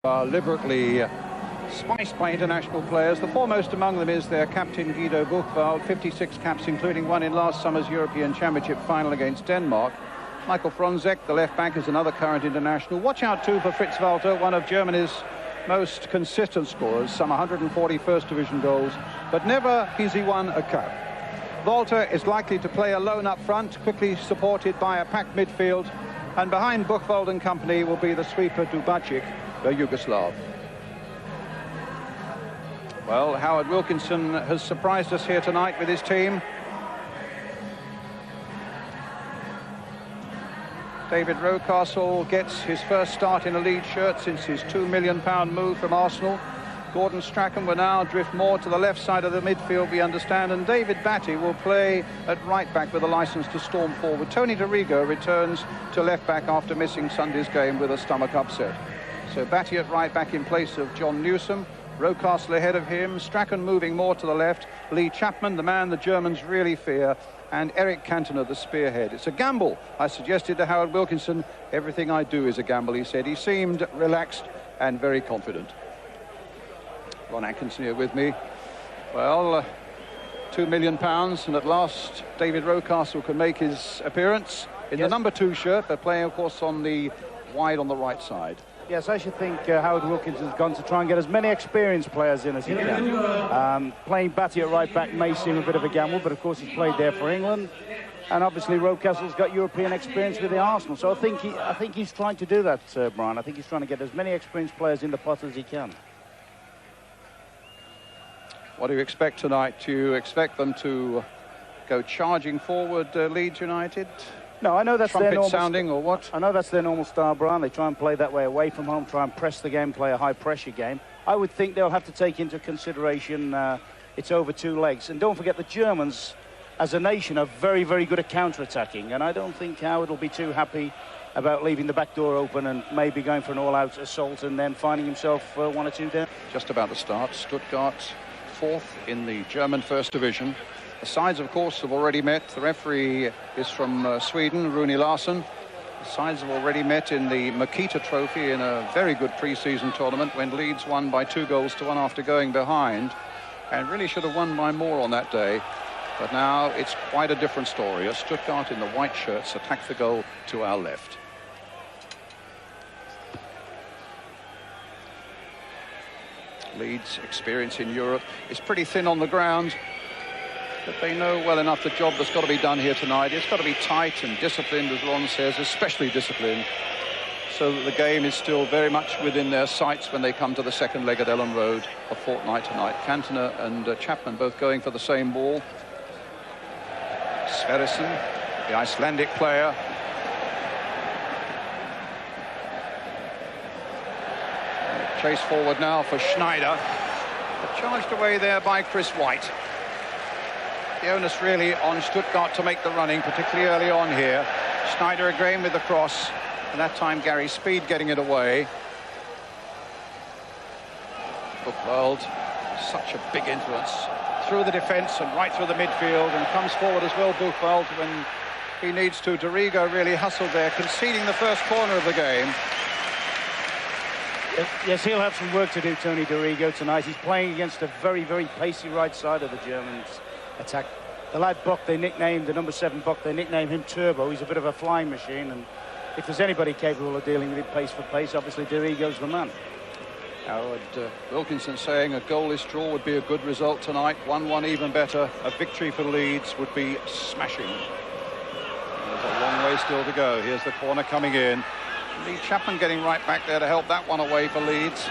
Are deliberately spiced by international players. The foremost among them is their captain Guido Buchwald, 56 caps including one in last summer's European Championship final against Denmark. Michael Fronzek, the left back, is another current international. Watch out too for Fritz Walter, one of Germany's most consistent scorers, some 140 First Division goals, but never has he won a cup. Walter is likely to play alone up front, quickly supported by a packed midfield, and behind Buchwald and company will be the sweeper Dubacic, the Yugoslav. Well, Howard Wilkinson has surprised us here tonight with his team. David Rocastle gets his first start in a Leeds shirt since his £2 million move from Arsenal. Gordon Strachan will now drift more to the left side of the midfield, we understand, and David Batty will play at right back with a licence to storm forward. Tony DeRigo returns to left back after missing Sunday's game with a stomach upset. So Batty at right back in place of John Newsom, Rocastle ahead of him, Strachan moving more to the left, Lee Chapman, the man the Germans really fear, and Eric Cantona, the spearhead. It's a gamble. I suggested to Howard Wilkinson, everything I do is a gamble, he said. He seemed relaxed and very confident. Ron Atkinson here with me. Well, £2 million, and at last David Rocastle can make his appearance in the number 2 shirt. They're playing, of course, on the wide on the right side. Yes, I should think Howard Wilkinson's gone to try and get as many experienced players in as he can. Playing Batty at right back may seem a bit of a gamble, but of course he's played there for England, and obviously Rocastle's got European experience with the Arsenal. So I think he's trying to do that, Brian. I think he's trying to get as many experienced players in the pot as he can. What do you expect tonight? Do you expect them to go charging forward, Leeds United? No, I know that's their normal sounding, or what? I know that's their normal style, Brian. They try and play that way away from home, try and press the game, play a high-pressure game. I would think they'll have to take into consideration it's over 2 legs. And don't forget, the Germans, as a nation, are very, very good at counter-attacking. And I don't think Howard will be too happy about leaving the back door open and maybe going for an all-out assault and then finding himself 1 or 2 down. Just about to start. Stuttgart, 4th in the German First Division. The sides, of course, have already met. The referee is from Sweden, Rune Larsson. The sides have already met in the Makita Trophy in a very good pre-season tournament when Leeds won by 2-1 after going behind, and really should have won by more on that day. But now it's quite a different story. As Stuttgart in the white shirts attack the goal to our left. Leeds' experience in Europe is pretty thin on the ground, but they know well enough the job that's got to be done here tonight. It's got to be tight and disciplined, as Ron says, especially disciplined, so that the game is still very much within their sights when they come to the second leg at Ellen Road a fortnight tonight. Cantona and Chapman both going for the same ball. Sverrisson, the Icelandic player. Chase forward now for Schneider, but charged away there by Chris White. The onus really on Stuttgart to make the running, particularly early on here. Schneider again with the cross, and that time Gary Speed getting it away. Buchwald, such a big influence through the defence and right through the midfield, and comes forward as well, Buchwald, when he needs to. DeRigo really hustled there, conceding the first corner of the game. Yes, he'll have some work to do, Tony DeRigo, tonight. He's playing against a very, very pacey right side of the Germans' attack. The lad Buck, they nicknamed, the number 7 Buck, they nicknamed him Turbo. He's a bit of a flying machine, and if there's anybody capable of dealing with it pace for pace, obviously DeRigo's the man. Howard Wilkinson saying a goalless draw would be a good result tonight. 1-1 even better. A victory for Leeds would be smashing. There's a long way still to go. Here's the corner coming in. Lee Chapman getting right back there to help that one away for Leeds.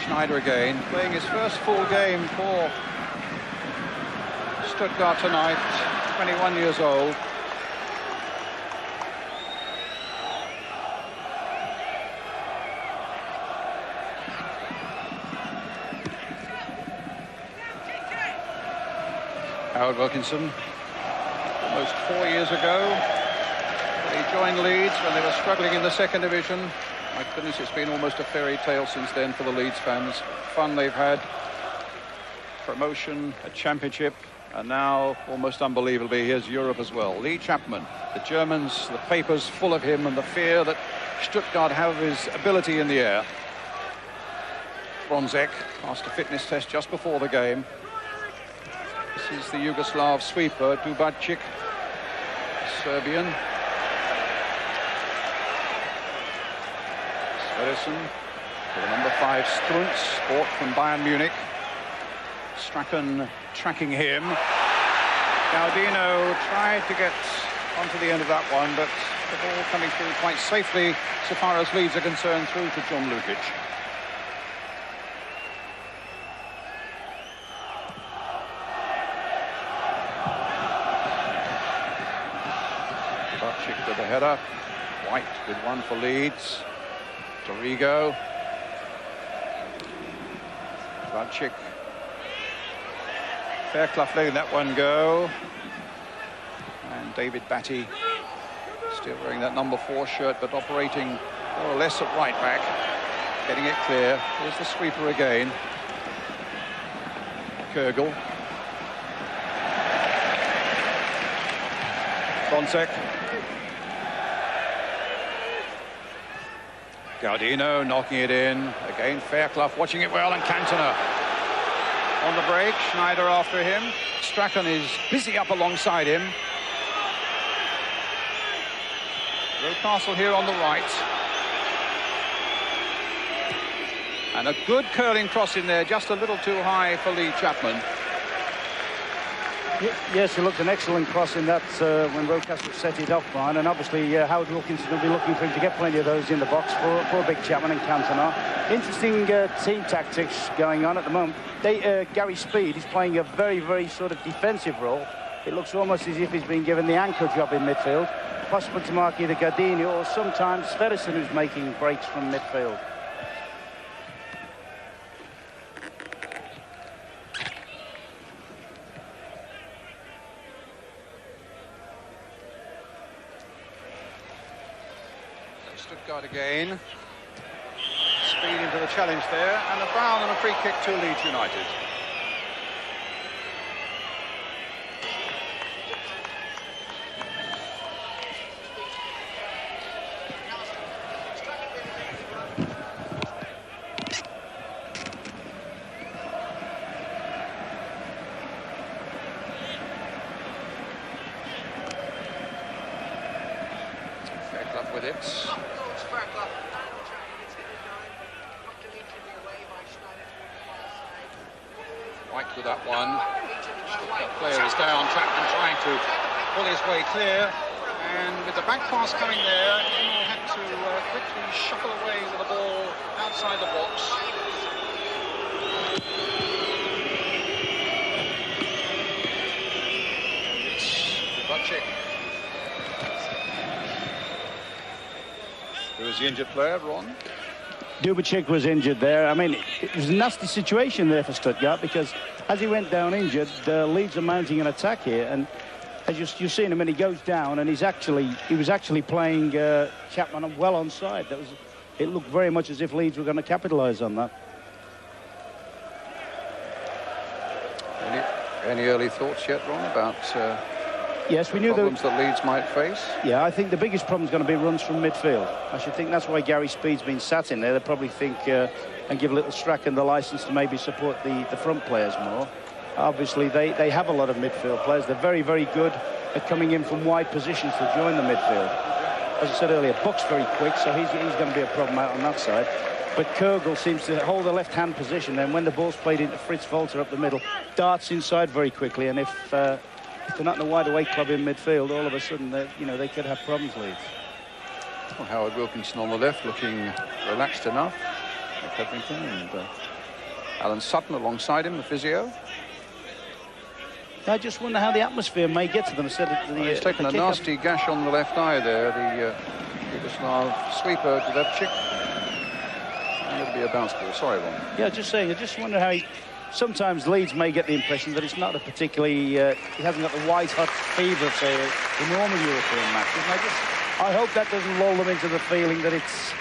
Schneider again, playing his first full game for Stuttgart tonight, 21 years old. Howard Wilkinson, almost 4 years ago, he joined Leeds when they were struggling in the second division. My goodness, it's been almost a fairy tale since then for the Leeds fans. Fun they've had, promotion, a championship, And now, almost unbelievably, here's Europe as well. Lee Chapman, the Germans, the papers full of him and the fear that Stuttgart have his ability in the air. Bronzek passed a fitness test just before the game. This is the Yugoslav sweeper, Dubacic, Serbian. Sverrisson for the number 5 Strunz, bought from Bayern Munich. Strachan tracking him. Gaudino tried to get onto the end of that one, but the ball coming through quite safely, so far as Leeds are concerned, through to John Lukic. Dubacic with the header. White with one for Leeds. Dorigo. Dubacic. Fairclough letting that one go. And David Batty still wearing that number 4 shirt, but operating more or less at right back. Getting it clear. Here's the sweeper again. Kürgel. Bronzek. Gaudino knocking it in. Again, Fairclough watching it well, and Cantona on the break. Schneider after him. Strachan is busy up alongside him. Rocastle here on the right. And a good curling cross in there, just a little too high for Lee Chapman. Yes, it looked an excellent cross in that when Rocastle set it off, Brian, and obviously Howard Wilkinson will be looking for him to get plenty of those in the box for Big Chapman and Cantona. Interesting team tactics going on at the moment. Gary Speed is playing a very, very sort of defensive role. It looks almost as if he's been given the anchor job in midfield. Possible to mark either Gardini or sometimes Sverrisson, who's making breaks from midfield. Stuttgart again. Speed into the challenge there, and a foul and a free kick to Leeds United. Fairclough with it. White with that one. The player is down, Chapman trying to pull his way clear, and with the back pass coming there, he had to quickly shuffle away with the ball outside the box. Dubacic. Who was the injured player, Ron? Dubacic was injured there. I mean, it was a nasty situation there for Stuttgart, because as he went down injured, Leeds are mounting an attack here, and as you've seen him, and he goes down, and he was actually playing Chapman well onside. It looked very much as if Leeds were going to capitalise on that. Any early thoughts yet, Ron, about yes, we knew problems that Leeds might face? Yeah, I think the biggest problem is going to be runs from midfield. I should think that's why Gary Speed's been sat in there. They probably think and give little Strachan the licence to maybe support the front players more. Obviously, they have a lot of midfield players. They're very, very good at coming in from wide positions to join the midfield. As I said earlier, Buck's very quick, so he's going to be a problem out on that side. But Kürgel seems to hold the left-hand position, and when the ball's played into Fritz Walter up the middle, darts inside very quickly, and if they're not in a wide-awake club in midfield, all of a sudden, they could have problems, Leeds. Well, Howard Wilkinson on the left, looking relaxed enough. Covington and Alan Sutton alongside him, the physio. I just wonder how the atmosphere may get to them. He's taken a nasty gash on the left eye there, the Yugoslav sweeper, Dubacic. And it'll be a bounce ball. Sorry, Ron. Yeah, just saying, I just wonder how sometimes Leeds may get the impression that it's not a particularly... he hasn't got the white-hot fever of, say, the normal European matches. And I hope that doesn't lull them into the feeling that it's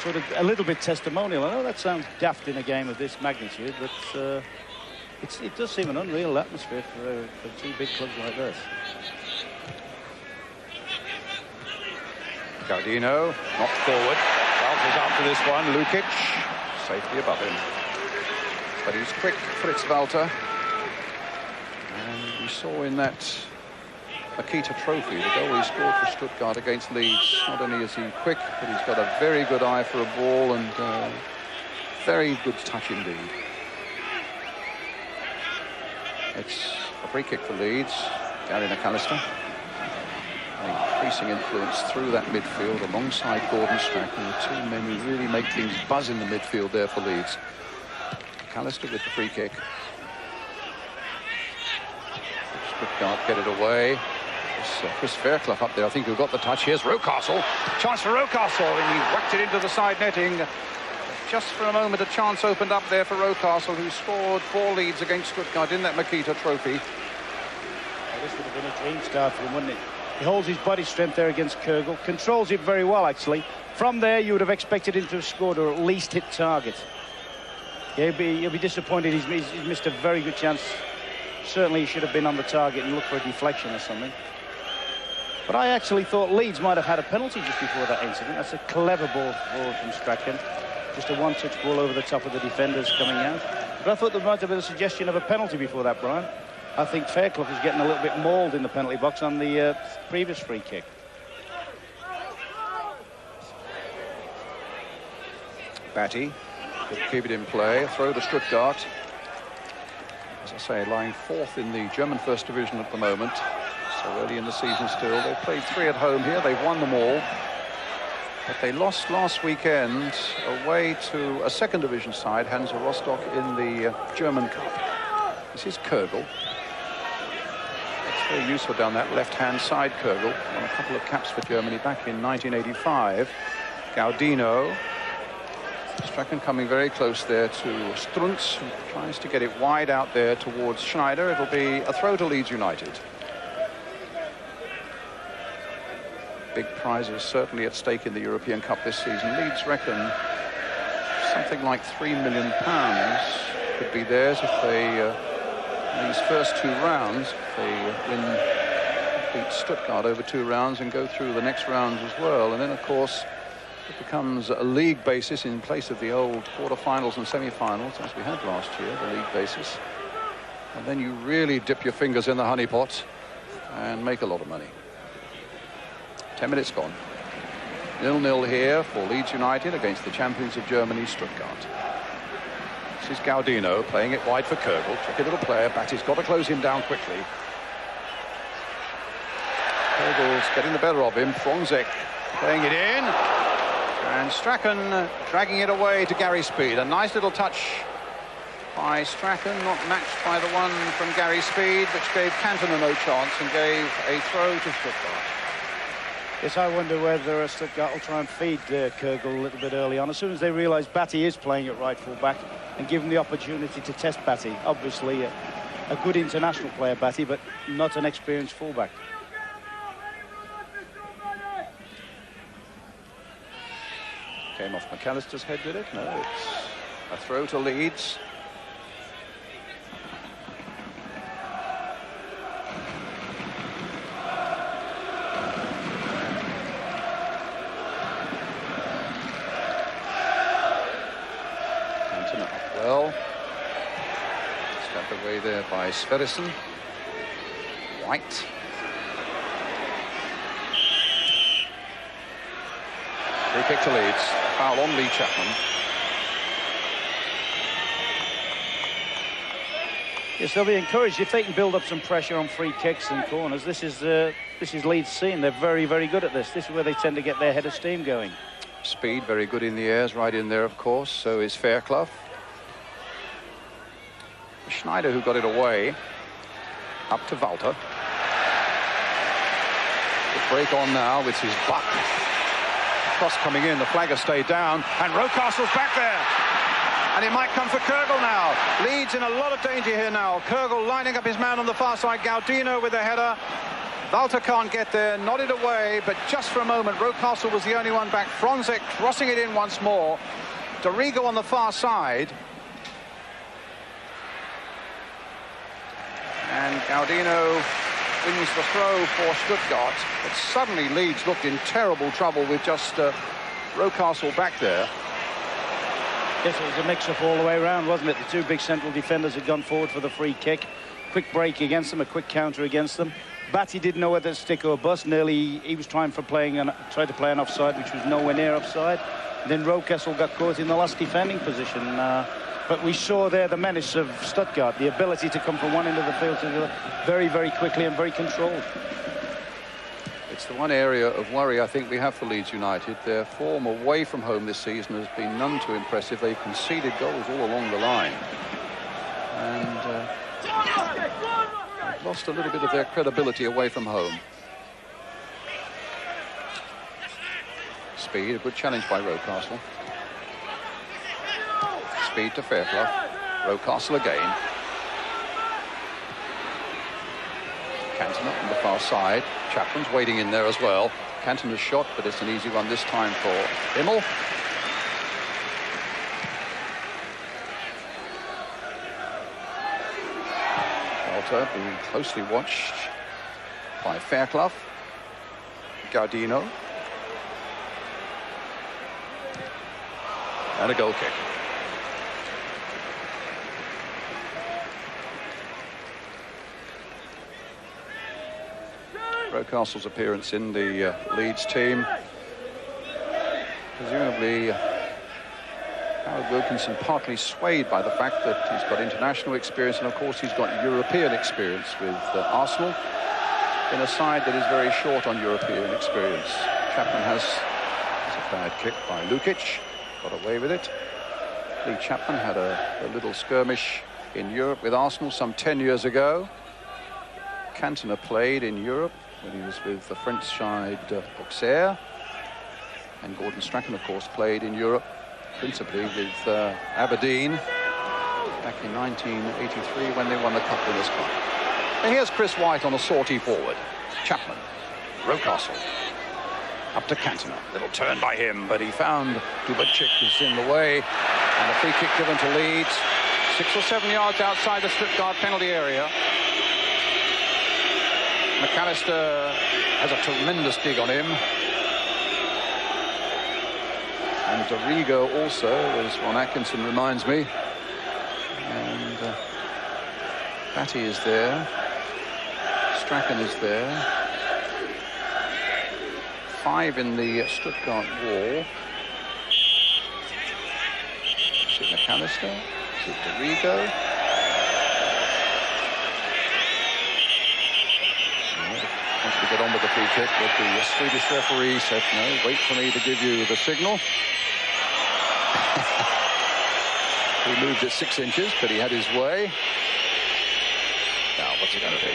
sort of a little bit testimonial. I know that sounds daft in a game of this magnitude, but It does seem an unreal atmosphere for two big clubs like this. Gaudino knocked forward. Walter's after this one. Lukic safely above him. But he's quick, Fritz Walter. And we saw in that Makita Trophy, the goal he scored for Stuttgart against Leeds. Not only is he quick, but he's got a very good eye for a ball and very good touch indeed. It's a free kick for Leeds. Gary McAllister. Increasing influence through that midfield alongside Gordon Strachan, the two men who really make things buzz in the midfield there for Leeds. McAllister with the free kick. Stuttgart get it away. It's Chris Fairclough up there, I think, who got the touch. Here's Rocastle. Chance for Rocastle, and he whacked it into the side netting. Just for a moment, a chance opened up there for Rocastle, who scored 4 leads against Stuttgart in that Makita Trophy. Well, this would have been a dream start for him, wouldn't it? He holds his body strength there against Kürgel. Controls it very well, actually. From there, you would have expected him to have scored or at least hit target. Yeah, he'll be disappointed. He's missed a very good chance. Certainly, he should have been on the target and looked for a deflection or something. But I actually thought Leeds might have had a penalty just before that incident. That's a clever ball forward from Strachan. Just a one-touch ball over the top of the defenders coming out. But I thought there might have been a suggestion of a penalty before that, Brian. I think Fairclough was getting a little bit mauled in the penalty box on the previous free kick. Batty could keep it in play. Throw to Stuttgart. As I say, lying 4th in the German First Division at the moment. So early in the season still. They've played 3 at home here. They've won them all. But they lost last weekend away to a second division side, Hansa Rostock, in the German Cup. This is Kürgel. It's very useful down that left-hand side, Kürgel. Won a couple of caps for Germany back in 1985. Gaudino. Strachan coming very close there to Strunz, who tries to get it wide out there towards Schneider. It'll be a throw to Leeds United. Big prizes certainly at stake in the European Cup this season. Leeds reckon something like £3 million could be theirs if they, these first 2 rounds, if they beat Stuttgart over 2 rounds and go through the next rounds as well. And then, of course, it becomes a league basis in place of the old quarterfinals and semi-finals, as we had last year, the league basis. And then you really dip your fingers in the honey pot and make a lot of money. 10 minutes gone. 0-0 here for Leeds United against the champions of Germany, Stuttgart. This is Gaudino playing it wide for Kürgel. Tricky little player. Batty's got to close him down quickly. Kürgel's getting the better of him. Fronzek playing it in. And Strachan dragging it away to Gary Speed. A nice little touch by Strachan, not matched by the one from Gary Speed, which gave Cantona no chance and gave a throw to Stuttgart. Yes, I wonder whether Stuttgart will try and feed Kürgel a little bit early on. As soon as they realise Batty is playing at right full-back and give him the opportunity to test Batty. Obviously, a good international player, Batty, but not an experienced full-back. Came off McAllister's head, did it? No, it's a throw to Leeds. Cantona up well. Stepped away there by Sverrisson. White. Free kick to Leeds. Foul on Lee Chapman. Yes, they'll be encouraged if they can build up some pressure on free kicks and corners. This is Leeds' scene. They're very, very good at this. This is where they tend to get their head of steam going. Speed very good in the airs, right in there, of course. So is Fairclough. Schneider, who got it away, up to Walter. The break on now with his butt. Cross coming in, the flagger stayed down, and Rocastle's back there. And it might come for Kürgel now. Leeds in a lot of danger here now. Kürgel lining up his man on the far side. Gaudino with the header. Walter can't get there, nodded away, but just for a moment, Rocastle was the only one back. Fronzek crossing it in once more. Dorigo on the far side. And Gaudino wins the throw for Stuttgart. But suddenly Leeds looked in terrible trouble with just Rocastle back there. Yes, it was a mix-up all the way around, wasn't it? The two big central defenders had gone forward for the free kick. Quick break against them, a quick counter against them. Batty didn't know whether to stick or bust. Nearly, he was tried to play an offside, which was nowhere near offside. Then Rocastle got caught in the last defending position. But we saw there the menace of Stuttgart, the ability to come from one end of the field to the other very, very quickly and very controlled. It's the one area of worry I think we have for Leeds United. Their form away from home this season has been none too impressive. They've conceded goals all along the line. And lost a little bit of their credibility away from home. Speed, a good challenge by Rocastle. Speed to Fairclough. Rocastle again. Cantona on the far side. Chapman's waiting in there as well. Cantona's shot, but it's an easy run this time for Immel. Walter being closely watched by Fairclough. Gaudino. And a goal kick. Rocastle's appearance in the Leeds team. Presumably, Howard Wilkinson partly swayed by the fact that he's got international experience, and of course he's got European experience with Arsenal in a side that is very short on European experience. Chapman has a bad kick by Lukic, got away with it. Lee Chapman had a little skirmish in Europe with Arsenal some 10 years ago. Cantona played in Europe when he was with the French side Auxerre. And Gordon Strachan, of course, played in Europe, principally with Aberdeen back in 1983 when they won the Cup Winners' Cup. And here's Chris White on a sortie forward. Chapman, Rocastle, up to Cantona. Little turn by him, but he found Dubicic is in the way. And a free kick given to Leeds. 6 or 7 yards outside the Stuttgart penalty area. McAllister has a tremendous dig on him. And Dorigo also, as Ron Atkinson reminds me. And Batty is there. Strachan is there. 5 in the Stuttgart wall. Is it McAllister? Is it Dorigo? Wants to get on with the free kick, but the Swedish referee said, no, wait for me to give you the signal. He moved it 6 inches, but he had his way. Now, what's it going to be?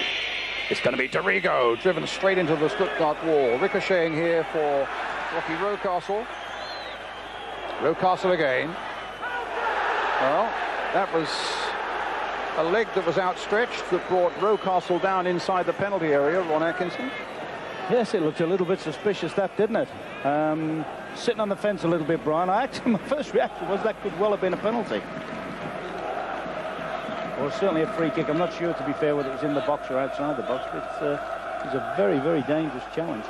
It's going to be Dorigo, driven straight into the Stuttgart wall. Ricocheting here for Rocky Rocastle. Rocastle again. Well, that was a leg that was outstretched that brought Rocastle down inside the penalty area, Ron Atkinson. Yes, it looked a little bit suspicious, that, didn't it? Sitting on the fence a little bit, Brian. My first reaction was that could well have been a penalty. Or certainly a free kick. I'm not sure, to be fair, whether it was in the box or outside the box, but it's a very, very dangerous challenge.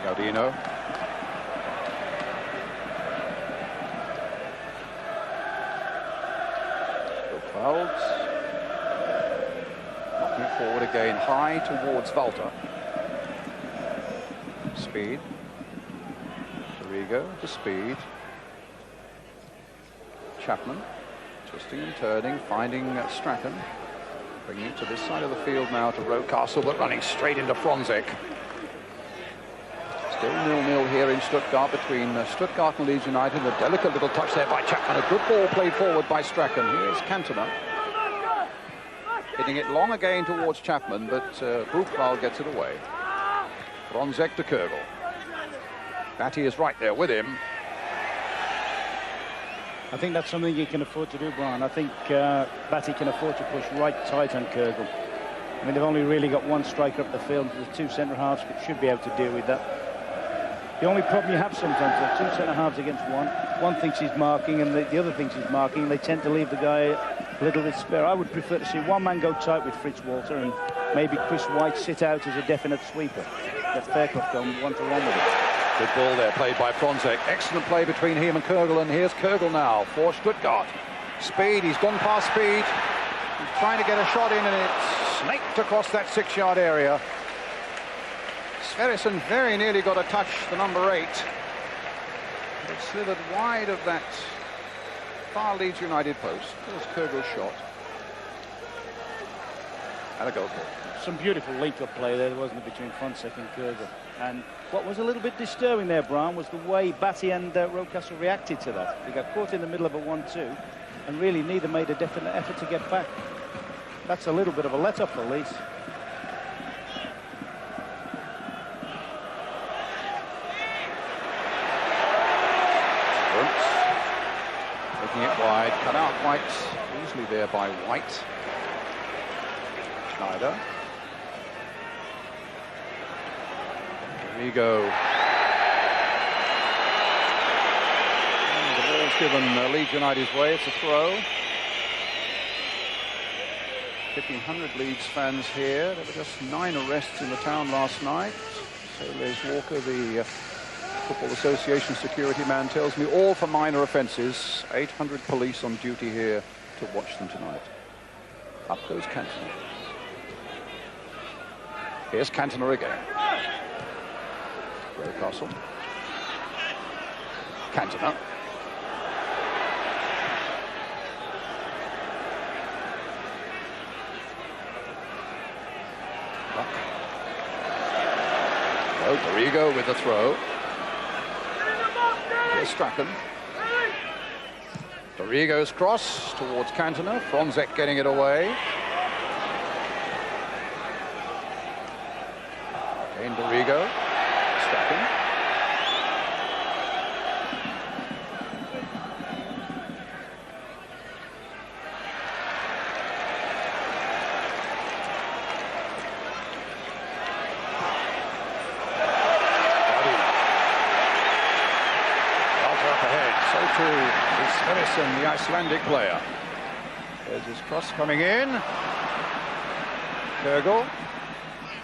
Gaudino. Clouds. Knocking it forward again, high towards Walter. Speed. Dorigo to Speed. Chapman, twisting and turning, finding Strachan. Bringing it to this side of the field now to Rocastle, but running straight into Fronzek. Still 0-0 here in Stuttgart between Stuttgart and Leeds United. A delicate little touch there by Chapman. A good ball played forward by Strachan. Here's Cantona. Hitting it long again towards Chapman, but Buchwald gets it away. Fronzek to Kürgel. Batty is right there with him. I think that's something you can afford to do, Brian. I think Batty can afford to push right tight on Kürgel. I mean, they've only really got one striker up the field. The 2 centre-halves should be able to deal with that. The only problem you have sometimes is 2 centre-halves against one. One thinks he's marking and the other thinks he's marking. They tend to leave the guy a little bit spare. I would prefer to see one man go tight with Fritz Walter and maybe Chris White sit out as a definite sweeper. Get Fairclough going 1-1 with it. Good ball there, played by Fronzek. Excellent play between him and Kürgel, and here's Kürgel now for Stuttgart. Speed, he's gone past Speed. He's trying to get a shot in, and it's snaked across that 6-yard area. Sverrisson very nearly got a touch, the number 8. It slithered wide of that far Leeds United post. There's Kürgel's shot. And a goal kick. Some beautiful link-up play there, wasn't it, between Fronzek and Kürgel. And what was a little bit disturbing there, Brian, was the way Batty and Rocastle reacted to that. They got caught in the middle of a 1-2, and really neither made a definite effort to get back. That's a little bit of a let-up for Leeds. Taking it wide, cut out quite easily there by White. Schneider. Rigo. And the ball's given Leeds United's way. It's a throw. 1,500 Leeds fans here. There were just 9 arrests in the town last night. So Les Walker, the Football Association security man, tells me all for minor offences. 800 police on duty here to watch them tonight. Up goes Cantona. Here's Cantona again. Rocastle. Cantona. Oh, Dorigo with the throw. Here's Strachan. Dorigo's cross towards Cantona. Fronzek getting it away. Again, Dorigo. Strachan. Sverrisson, the Icelandic player. There's his cross coming in. Kürgel.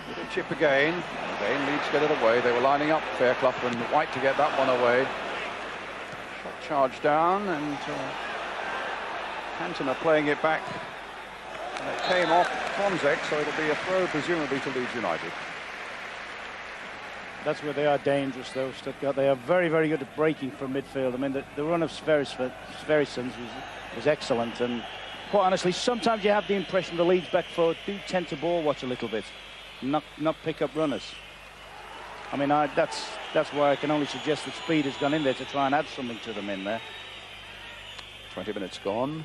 Little chip again. Again, Leeds get it away. They were lining up Fairclough and White to get that one away. Shot charged down, and Cantona playing it back. And it came off Fronzek, so it'll be a throw presumably to Leeds United. That's where they are dangerous, though, Stuttgart. They are very, very good at breaking from midfield. I mean, the run of Sverrisson's was excellent. And quite honestly, sometimes you have the impression the Leeds back forward do tend to ball watch a little bit, not pick up runners. I mean, that's why I can only suggest that Speed has gone in there to try and add something to them in there. 20 minutes gone.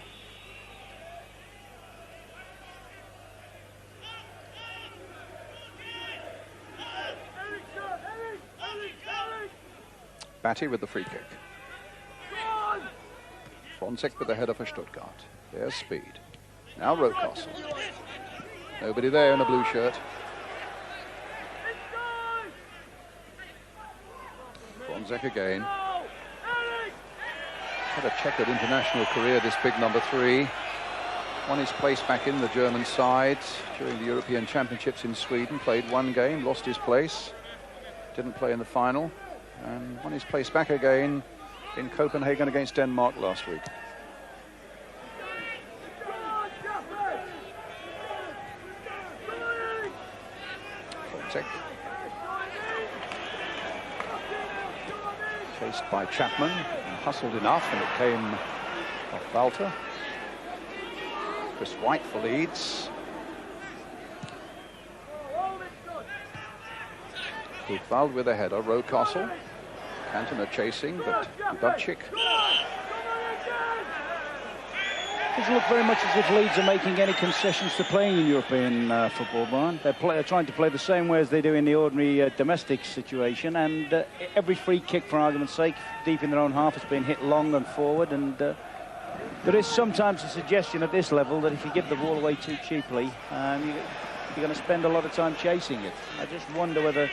Batty with the free kick. Fronzek with the header for Stuttgart. There's Speed. Now Rocastle. Nobody there in a blue shirt. Fronzek again. Had a checkered international career, this big number 3. Won his place back in the German side during the European Championships in Sweden. Played 1 game, lost his place. Didn't play in the final. And won his place back again in Copenhagen against Denmark last week. Fronzek. Chased by Chapman, and hustled enough, and it came off Walter. Chris White for Leeds. Gutwald with a header, Rocastle. Cantona chasing, but Dubčík. Doesn't look very much as if Leeds are making any concessions to playing in European football, Brian. They're trying to play the same way as they do in the ordinary domestic situation, and every free kick, for argument's sake, deep in their own half has been hit long and forward, and there is sometimes a suggestion at this level that if you give the ball away too cheaply, you're going to spend a lot of time chasing it. I just wonder whether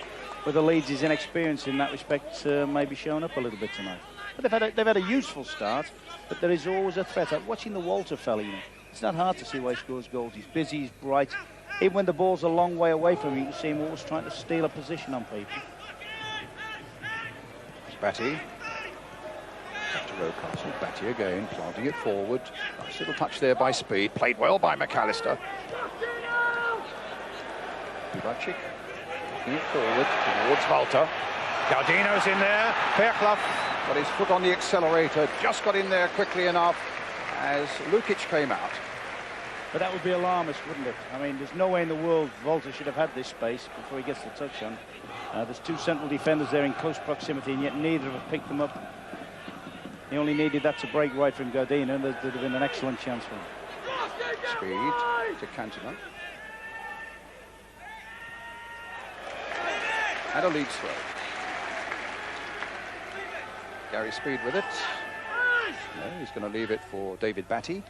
Leeds' inexperience in that respect may be shown up a little bit tonight. But they've had a useful start, but there is always a threat. I'm watching the Walter fella, you know. It's not hard to see why he scores goals. He's busy, he's bright. Even when the ball's a long way away from him, you can see him always trying to steal a position on people. Batty. Back to Rocastle. Batty again, planting it forward. Nice little touch there by Speed. Played well by McAllister. Kubacik taking it forward towards Walter. Gardino's in there. Fairclough got his foot on the accelerator. Just got in there quickly enough as Lukic came out. But that would be alarmist, wouldn't it? I mean, there's no way in the world Walter should have had this space before he gets the touch on. There's two central defenders there in close proximity, and yet neither have picked them up. He only needed that to break right from Gardino, and there'd have been an excellent chance for him. Speed to Cantona. And a Leeds throw. Gary Speed with it. No, he's going to leave it for David Batty.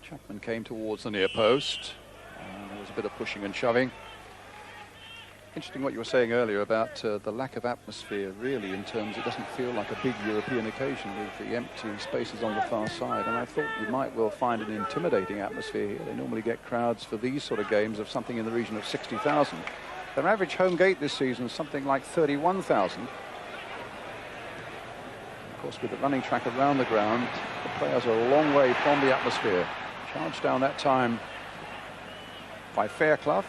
Chapman came towards the near post, and there was a bit of pushing and shoving. Interesting what you were saying earlier about the lack of atmosphere, really, in terms it doesn't feel like a big European occasion with the empty spaces on the far side. And I thought you might well find an intimidating atmosphere here. They normally get crowds for these sort of games of something in the region of 60,000. Their average home gate this season is something like 31,000. Of course, with the running track around the ground, the players are a long way from the atmosphere. Charged down that time by Fairclough.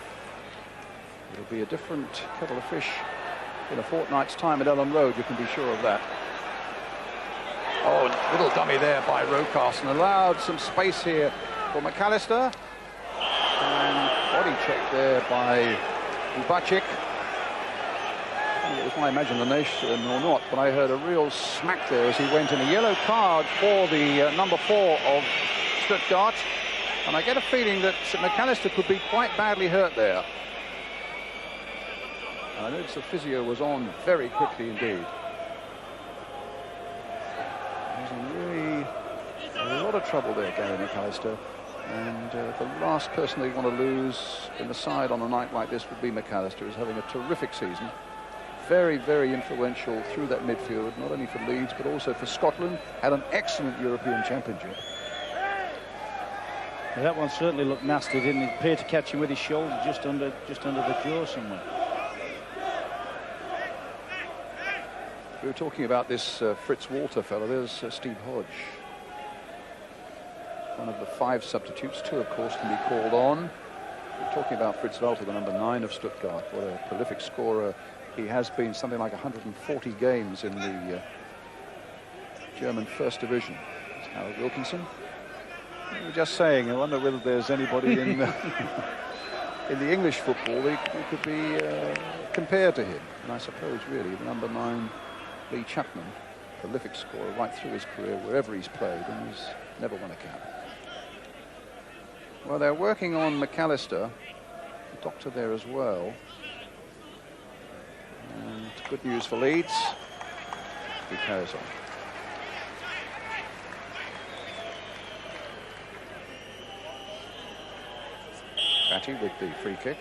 It'll be a different kettle of fish in a fortnight's time at Ellen Road, you can be sure of that. Oh, little dummy there by Rocastle, allowed some space here for McAllister. And body check there by Kubacik. It was my imagination or not, but I heard a real smack there as he went in. A yellow card for the number 4 of Stuttgart, and I get a feeling that McAllister could be quite badly hurt there. And I noticed the physio was on very quickly indeed. He's in really a lot of trouble there, Gary McAllister, and the last person they want to lose in the side on a night like this would be McAllister. He's having a terrific season. Very, very influential through that midfield, not only for Leeds but also for Scotland. Had an excellent European Championship. Yeah, that one certainly looked nasty, didn't it? Appeared to catch him with his shoulder just under the jaw somewhere. We were talking about this Fritz Walter fellow. There's Steve Hodge. One of the 5 substitutes. 2, of course, can be called on. We're talking about Fritz Walter, the number 9 of Stuttgart. What a prolific scorer he has been. Something like 140 games in the German First Division. It's Howard Wilkinson. We were just saying, I wonder whether there's anybody in the English football who could be compared to him. And I suppose, really, the number 9, Lee Chapman, prolific scorer right through his career, wherever he's played, and he's never won a cap. Well, they're working on McAllister, the doctor there as well. And good news for Leeds. He carries on. Batty with the free kick.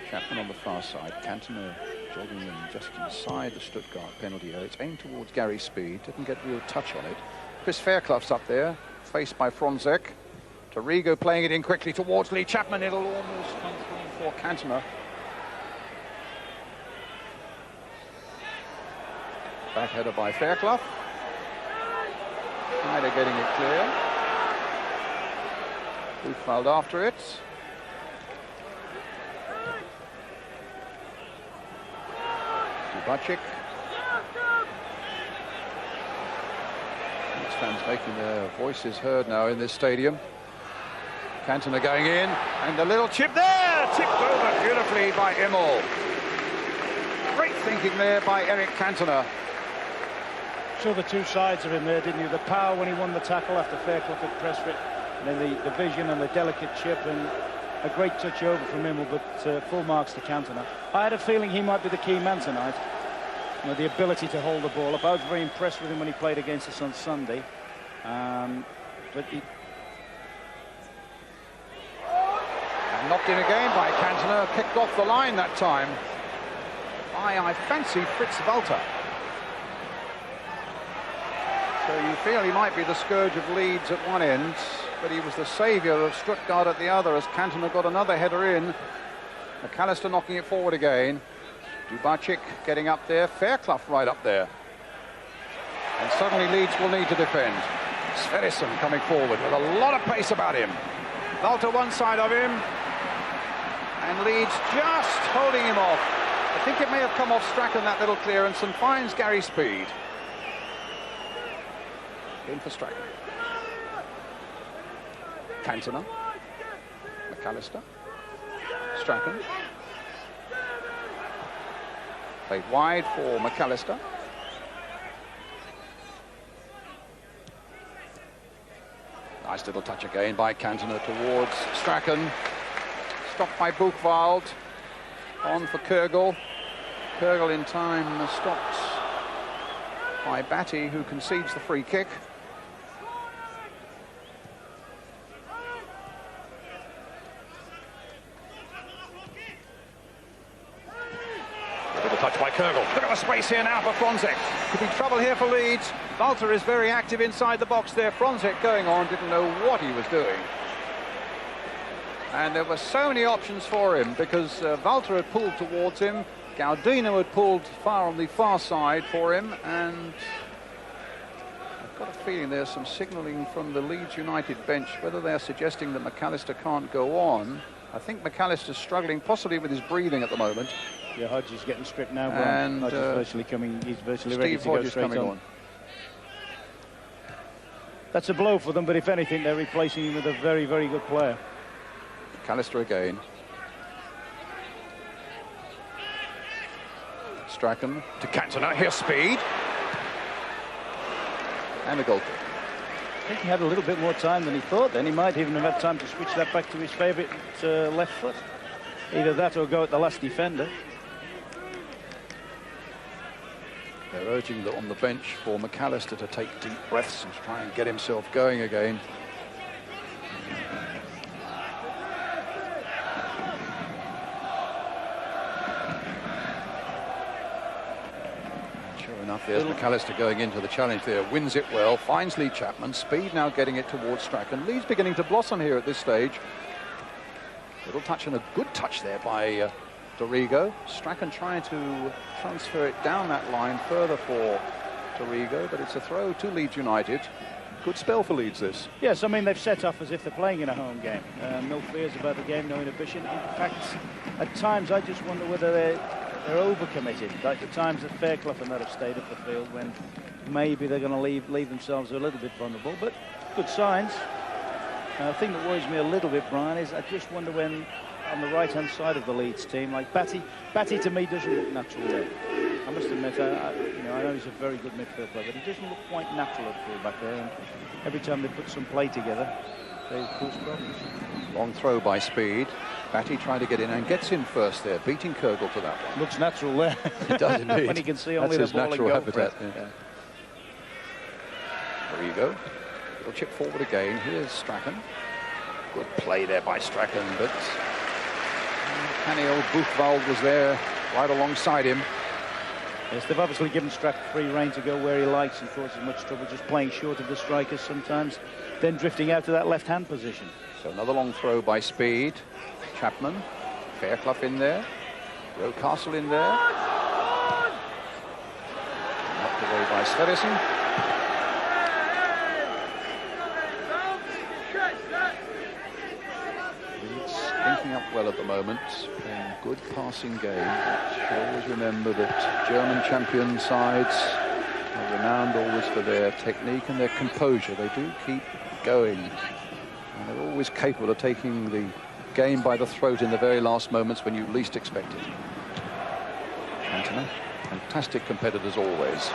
Chapman on the far side. Cantona jogging in just inside the Stuttgart penalty area. It's aimed towards Gary Speed. Didn't get real touch on it. Chris Fairclough's up there, faced by Fronzek. Torrigo playing it in quickly towards Lee Chapman. It'll almost come through for Cantona. Back header by Fairclough. Schneider getting it clear. Buchwald after it. Kubacik. Leeds fans making their voices heard now in this stadium. Cantona going in, and a little chip there, tipped over beautifully by Immel. Great thinking there by Eric Cantona. Saw the two sides of him there, didn't you? The power when he won the tackle after Fairclough had pressed for it, and then the vision and the delicate chip, and a great touch over from Immel, but full marks to Cantona. I had a feeling he might be the key man tonight. You know, the ability to hold the ball up. I was very impressed with him when he played against us on Sunday. But he... Knocked in again by Cantona, kicked off the line that time. I fancy Fritz Walter. So you feel he might be the scourge of Leeds at one end, but he was the saviour of Stuttgart at the other as Cantona got another header in. McAllister knocking it forward again. Dubacic getting up there, Fairclough right up there. And suddenly Leeds will need to defend. Sverrisson coming forward with a lot of pace about him. Walter one side of him. And Leeds just holding him off. I think it may have come off Strachan, that little clearance, and finds Gary Speed. In for Strachan. Cantona. McAllister. Strachan. Played wide for McAllister. Nice little touch again by Cantona towards Strachan. Stopped by Buchwald. On for Kürgel. Kürgel in time stopped by Batty, who concedes the free kick. Little touch by Kürgel. Look at the space here now for Fronzek. Could be trouble here for Leeds. Walter is very active inside the box there. Fronzek going on, didn't know what he was doing. And there were so many options for him because Walter had pulled towards him. Gaudino had pulled far on the far side for him, and I've got a feeling there's some signalling from the Leeds United bench, whether they're suggesting that McAllister can't go on. I think McAllister's struggling possibly with his breathing at the moment. Yeah, Hodge is getting stripped now, Brian. And Hodge is virtually coming, he's virtually ready to Hodge go straight coming on. That's a blow for them, but if anything, they're replacing him with a very, very good player. McAllister again. Strachan to Cantona. Here's Speed. And a goal kick. I think he had a little bit more time than he thought then. He might even have had time to switch that back to his favourite left foot. Either that or go at the last defender. They're urging on the bench for McAllister to take deep breaths and try and get himself going again. There's McAllister going into the challenge there, wins it well, finds Lee Chapman. Speed now getting it towards Strachan. Leeds beginning to blossom here at this stage. Little touch and a good touch there by Dorigo. Strachan trying to transfer it down that line further for Dorigo, but it's a throw to Leeds United. Good spell for Leeds, this. Yes, I mean, they've set off as if they're playing in a home game. No fears about the game, no inhibition. In fact, at times I just wonder whether they're overcommitted, like the times that Fairclough and that have stayed at the field when maybe they're going to leave themselves a little bit vulnerable, but good signs. The thing that worries me a little bit, Brian, is I just wonder when on the right-hand side of the Leeds team, like Batty to me doesn't look natural there. I must admit, I know he's a very good midfield player, but he doesn't look quite natural at full-back there, and every time they put some play together, they cause problems. Long throw by Speed. Batty trying to get in and gets in first there, beating Kürgel to that one. Looks natural there. It does indeed. When he can see only that's the ball his natural habitat. Yeah. There you go. Little chip forward again. Here's Strachan. Good play there by Strachan, but Haniel Buchwald was there right alongside him. Yes, they've obviously given Strachan free rein to go where he likes and causes much trouble just playing short of the strikers sometimes, then drifting out to that left-hand position. So another long throw by Speed. Chapman, Fairclough in there, Rocastle in there. Knocked away by Sverrisson. Leeds linking up well at the moment, playing good passing game. Should always remember that German champion sides are renowned always for their technique and their composure. They do keep going, and they're always capable of taking the game by the throat in the very last moments when you least expect it. Cantona, fantastic competitors always.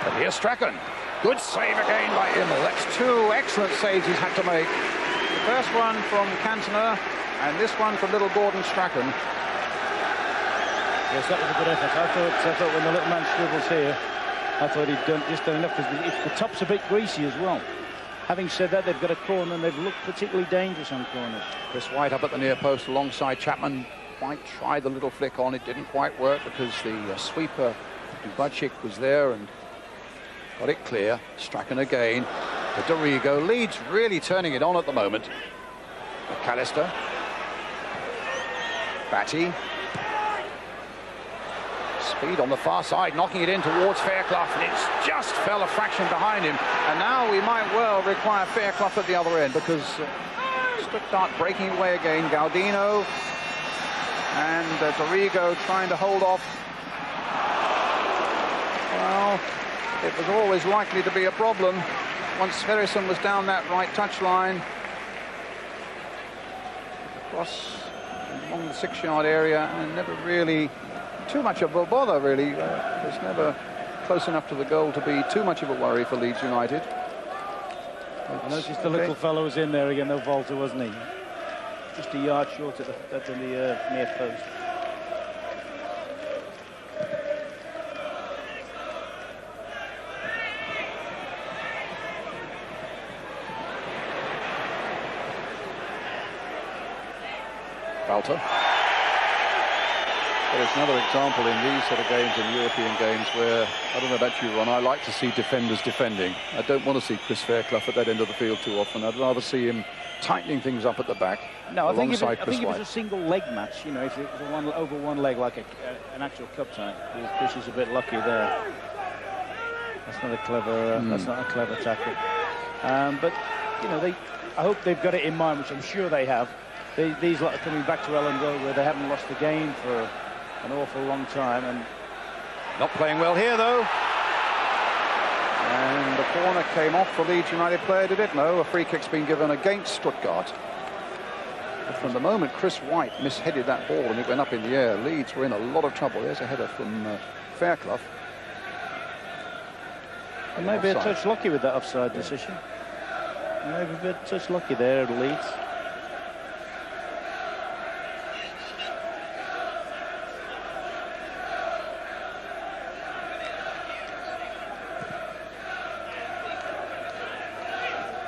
But here's Strachan. Good save again by Immel. That's two excellent saves he's had to make. The first one from Cantona and this one from little Gordon Strachan. Yes, that was a good effort. I thought when the little man swivels here, I thought he'd just done enough because the top's a bit greasy as well. Having said that, they've got a corner and they've looked particularly dangerous on corners. Chris White up at the near post alongside Chapman. White tried the little flick on. It didn't quite work because the sweeper, Dubajik, was there and got it clear. Strachan again. The Dorigo. Leeds really turning it on at the moment. McAllister. Batty. Speed on the far side, knocking it in towards Fairclough, and it's just fell a fraction behind him. And now we might well require Fairclough at the other end because Stuttgart breaking away again. Gaudino and Dorigo trying to hold off. Well, it was always likely to be a problem once Sverrisson was down that right touchline. Across along the 6-yard area and never really too much of a bother, really. It was never close enough to the goal to be too much of a worry for Leeds United. I noticed the little fellow was in there again, though, Volta, wasn't he? Just a yard short at the near post. Walter. There's another example in these sort of games, in European games, where, I don't know about you, Ron, I like to see defenders defending. I don't want to see Chris Fairclough at that end of the field too often. I'd rather see him tightening things up at the back. No, I think if it White. was a single leg match, you know, if it was over one leg like an actual cup tie, Chris is a bit lucky there. That's not a clever. That's not a clever tackle. But you know, I hope they've got it in mind, which I'm sure they have. These lot are coming back to Ellen Road where they haven't lost the game for an awful long time, and not playing well here though. And the corner came off the Leeds United player, did it? No, a free kick's been given against Stuttgart. But from the moment Chris White misheaded that ball and it went up in the air, Leeds were in a lot of trouble. There's a header from Fairclough. And maybe a touch lucky with that offside decision. Maybe a bit touch lucky there at Leeds.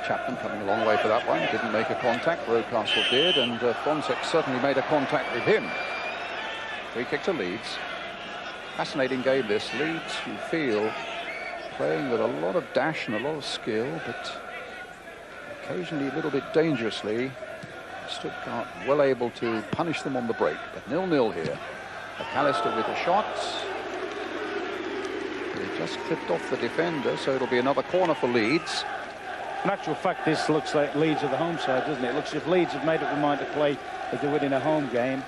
Chapman coming a long way for that one. Didn't make a contact. Rocastle did, and Fonsek certainly made a contact with him. Free kick to Leeds. Fascinating game this. Leeds, you feel, playing with a lot of dash and a lot of skill, but occasionally a little bit dangerously. Stuttgart well able to punish them on the break, but 0-0 here. McAllister with a shot. He just clipped off the defender, so it'll be another corner for Leeds. In actual fact, this looks like Leeds are the home side, doesn't it? It looks as if Leeds have made up their mind to play as they would in a home game.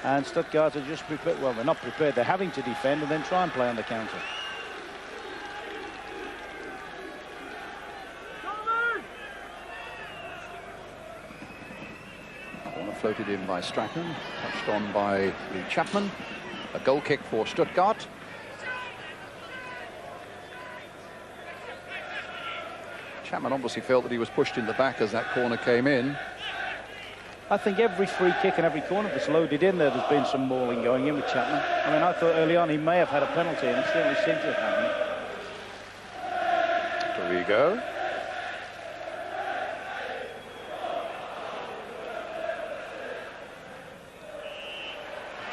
And Stuttgart are just prepared. Well, they're not prepared. They're having to defend and then try and play on the counter. Corner floated in by Strachan, touched on by Lee Chapman. A goal kick for Stuttgart. Chapman obviously felt that he was pushed in the back as that corner came in. I think every free kick and every corner that's loaded in there's been some mauling going in with Chapman. I mean, I thought early on he may have had a penalty, and it certainly seemed to have happened. Dorigo.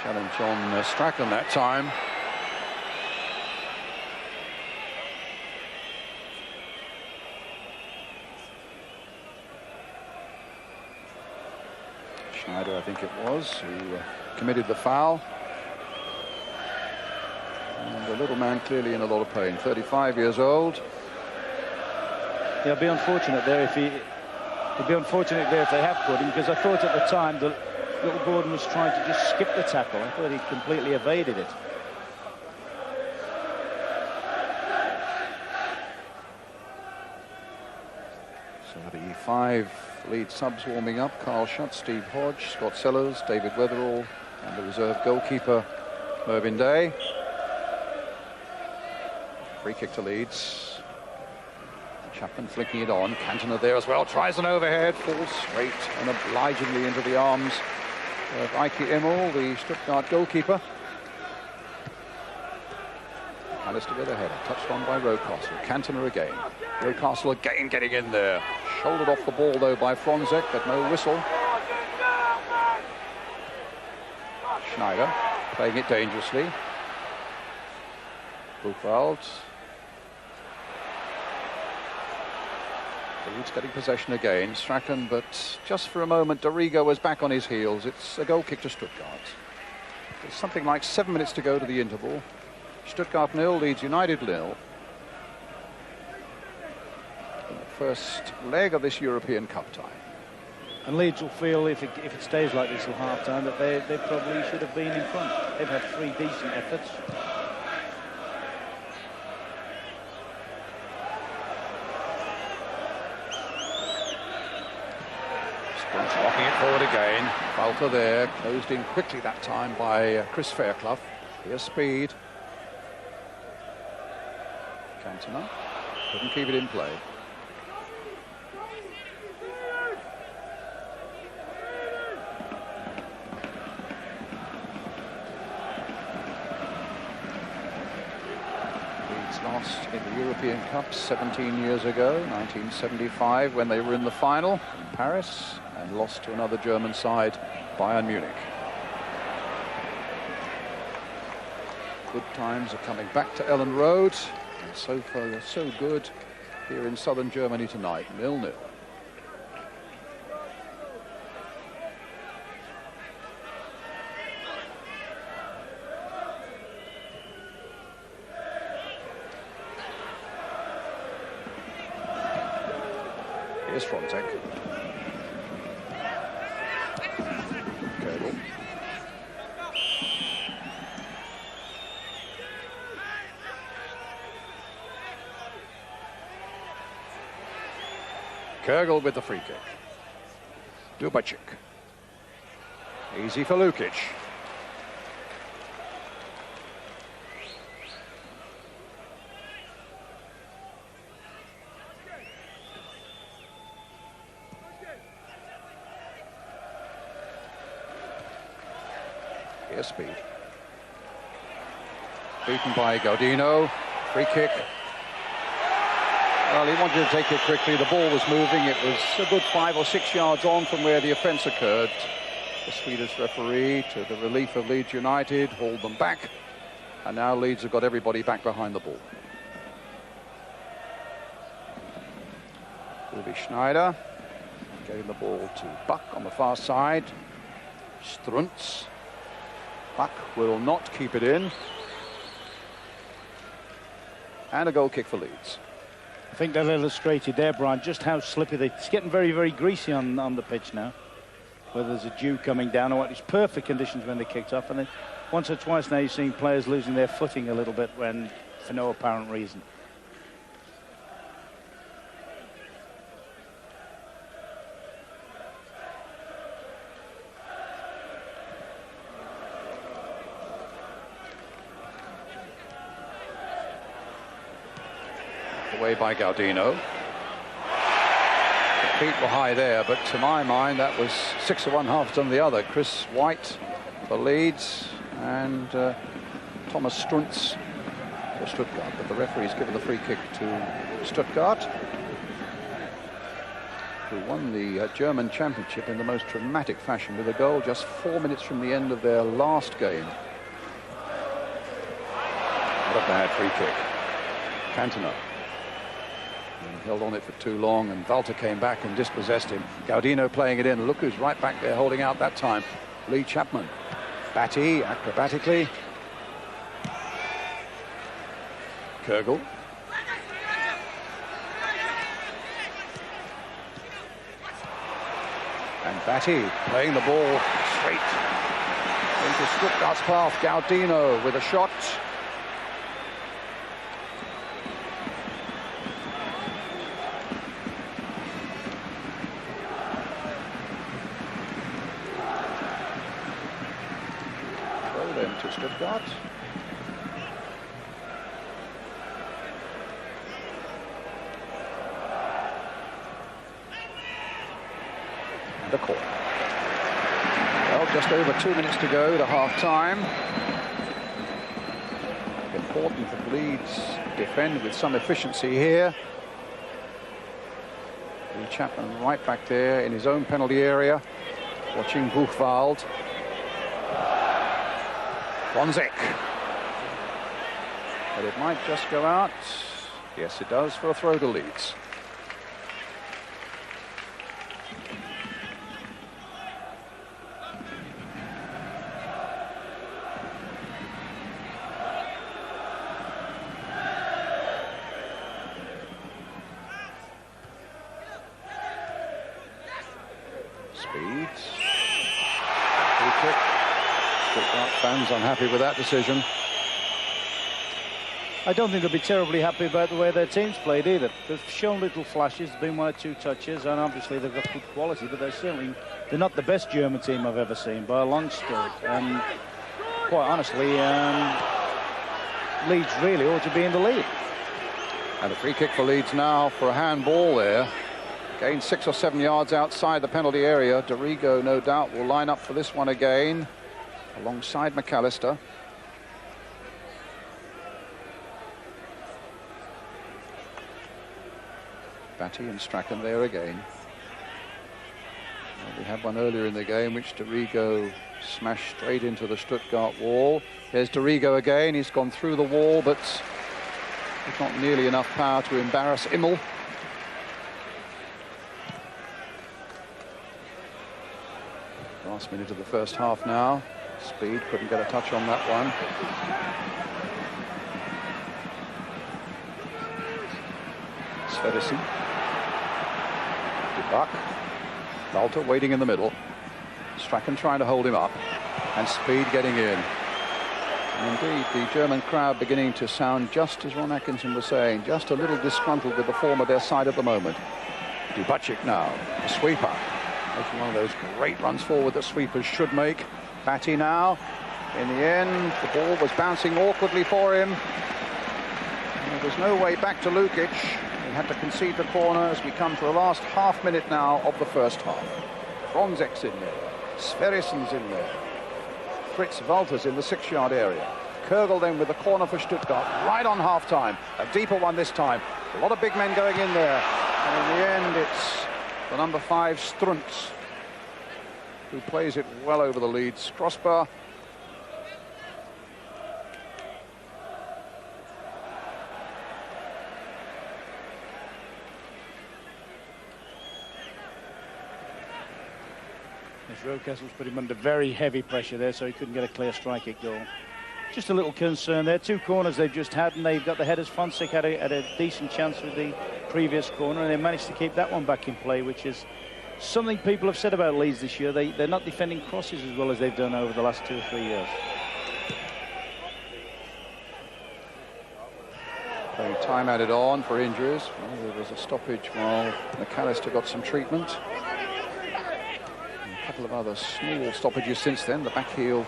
Challenge on Strachan that time. Schneider, I think it was, who committed the foul. And the little man clearly in a lot of pain. 35 years old. Yeah, it'd be unfortunate there if it'd be unfortunate there if they have put him, because I thought at the time that little Gordon was trying to just skip the tackle. I thought he completely evaded it. So the 5 Leeds subs warming up: Carl Schutt, Steve Hodge, Scott Sellers, David Weatherall, and the reserve goalkeeper Mervyn Day. Free kick to Leeds. Chapman flicking it on. Cantona there as well, tries an overhead, falls straight and obligingly into the arms of Ike Immel, the Stuttgart goalkeeper. Alistair with a header, touched on by Rocastle. Cantona again. Newcastle again getting in there. Shouldered off the ball though by Fronzek, but no whistle. Schneider playing it dangerously. Buchwald. Leeds getting possession again. Strachan, but just for a moment, Dorigo was back on his heels. It's a goal kick to Stuttgart. There's something like 7 minutes to go to the interval. Stuttgart 0, Leeds United 0. First leg of this European Cup tie. And Leeds will feel, if it stays like this till half-time, that they probably should have been in front. They've had 3 decent efforts. Locking it forward again. Falter there, closed in quickly that time by Chris Fairclough. Here's speed. Cantona couldn't keep it in play. Leeds lost in the European Cup 17 years ago, 1975, when they were in the final in Paris, and lost to another German side, Bayern Munich. Good times are coming back to Ellen Road, and so far they're so good here in southern Germany tonight, 0-0. Here's Frontek. Kergel with the free kick. Dubacik. Easy for Lukic. Here's speed. Beaten by Gaudino. Free kick. Well, he wanted to take it quickly. The ball was moving. It was a good 5 or 6 yards on from where the offence occurred. The Swedish referee, to the relief of Leeds United, hauled them back. And now Leeds have got everybody back behind the ball. Will be Schneider getting the ball to Buck on the far side. Struntz. Buck will not keep it in. And a goal kick for Leeds. I think that illustrated there, Brian, just how slippy it's getting very, very greasy on the pitch now. Whether there's a dew coming down or what, it's perfect conditions when they kicked off. And then once or twice now you've seen players losing their footing a little bit when for no apparent reason. Away by Gaudino. The feet were high there, but to my mind that was 6 of one, half done the other. Chris White for Leeds and Thomas Struntz for Stuttgart, but the referee's given the free kick to Stuttgart, who won the German championship in the most dramatic fashion with a goal just 4 minutes from the end of their last game. What a bad free kick. Cantona. Held on it for too long, and Walter came back and dispossessed him. Gaudino playing it in. Look who's right back there holding out that time. Lee Chapman. Batty acrobatically. Kergel. And Batty playing the ball straight into Stuttgart's path. Gaudino with a shot. To Stuttgart. And a corner. Well, just over 2 minutes to go to half-time. Important that Leeds defend with some efficiency here. Lee Chapman right back there in his own penalty area, watching Buchwald. Bonzek. But it might just go out. Yes, it does, for a throw to Leeds. Speed. Free kick. Stuttgart fans unhappy with that decision. I don't think they'll be terribly happy about the way their team's played either. They've shown little flashes, been 1 or 2 touches, and obviously they've got good quality, but they're not the best German team I've ever seen by a long stroke. And quite honestly, Leeds really ought to be in the lead. And a free kick for Leeds now for a handball there. Gained 6 or 7 yards outside the penalty area. Dorigo, no doubt, will line up for this one again, alongside McAllister. Batty and Strachan there again. Well, we had one earlier in the game which Dorigo smashed straight into the Stuttgart wall. Here's Dorigo again. He's gone through the wall, but it's not nearly enough power to embarrass Immel. Last minute of the first half now. Speed couldn't get a touch on that one. Svedesen. Buck. Walter waiting in the middle. Strachan trying to hold him up. And Speed getting in. And indeed, the German crowd beginning to sound, just as Ron Atkinson was saying, just a little disgruntled with the form of their side at the moment. Dubacic now, the sweeper. Making one of those great runs forward that sweepers should make. Batty now. In the end, the ball was bouncing awkwardly for him. And there was no way back to Lukic. He had to concede the corner as we come to the last half minute now of the first half. Bonzek's in there. Sverresen's in there. Fritz Walters in the 6-yard area. Kögel then with the corner for Stuttgart, right on half-time. A deeper one this time. A lot of big men going in there. And in the end, it's the number 5, Struntz, who plays it well over the Leeds crossbar. Rocastle's put him under very heavy pressure there, so he couldn't get a clear strike-kick goal. Just a little concern there. 2 corners they've just had, and they've got the headers. Fonseca had a decent chance with the previous corner, and they managed to keep that one back in play, which is something people have said about Leeds this year. They're not defending crosses as well as they've done over the last 2 or 3 years. Time added on for injuries. Well, there was a stoppage while McAllister got some treatment. And a couple of other small stoppages since then. The back heel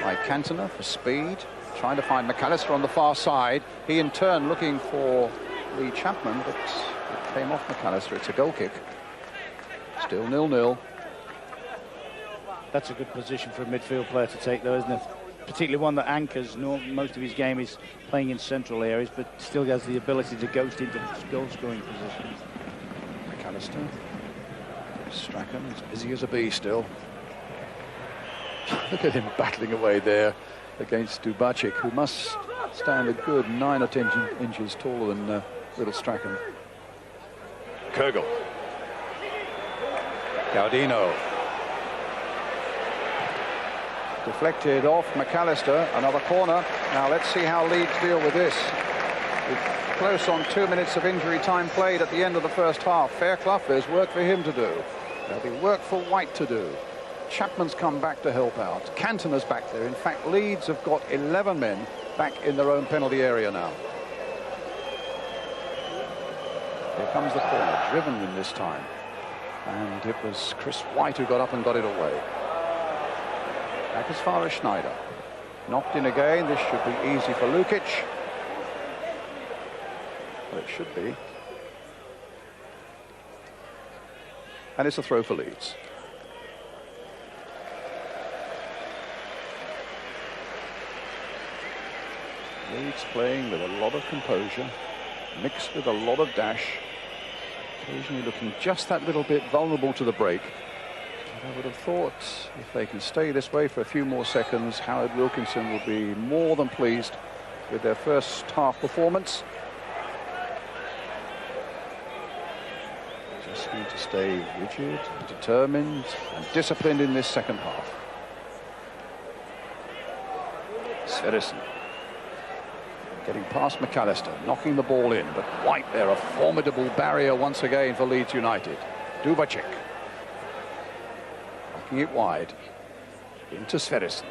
by Cantona for Speed, trying to find McAllister on the far side. He in turn looking for Lee Chapman, but it came off McAllister. It's a goal kick. Still 0-0. That's a good position for a midfield player to take, though, isn't it? Particularly one that anchors. Most of his game is playing in central areas, but still has the ability to ghost into goal-scoring positions. McAllister. Strachan is busy as a bee still. Look at him battling away there against Dubacic, who must stand a good 9 or 10 inches taller than little Strachan. Kögel. Gaudino. Deflected off McAllister. Another corner. Now let's see how Leeds deal with this. We're close on 2 minutes of injury time played at the end of the first half. Fairclough, there's work for him to do. There'll be work for White to do. Chapman's come back to help out. Cantona's back there. In fact, Leeds have got 11 men back in their own penalty area now. Here comes the corner, driven in this time. And it was Chris White who got up and got it away. Back as far as Schneider. Knocked in again. This should be easy for Lukic. Well, it should be. And it's a throw for Leeds. Leeds playing with a lot of composure, mixed with a lot of dash. Occasionally looking just that little bit vulnerable to the break. But I would have thought if they can stay this way for a few more seconds, Howard Wilkinson will be more than pleased with their first half performance. Just need to stay rigid, determined and disciplined in this second half. Sverrisson getting past McAllister, knocking the ball in, but White there, a formidable barrier once again for Leeds United. Dubacik knocking it wide into Sverrisson.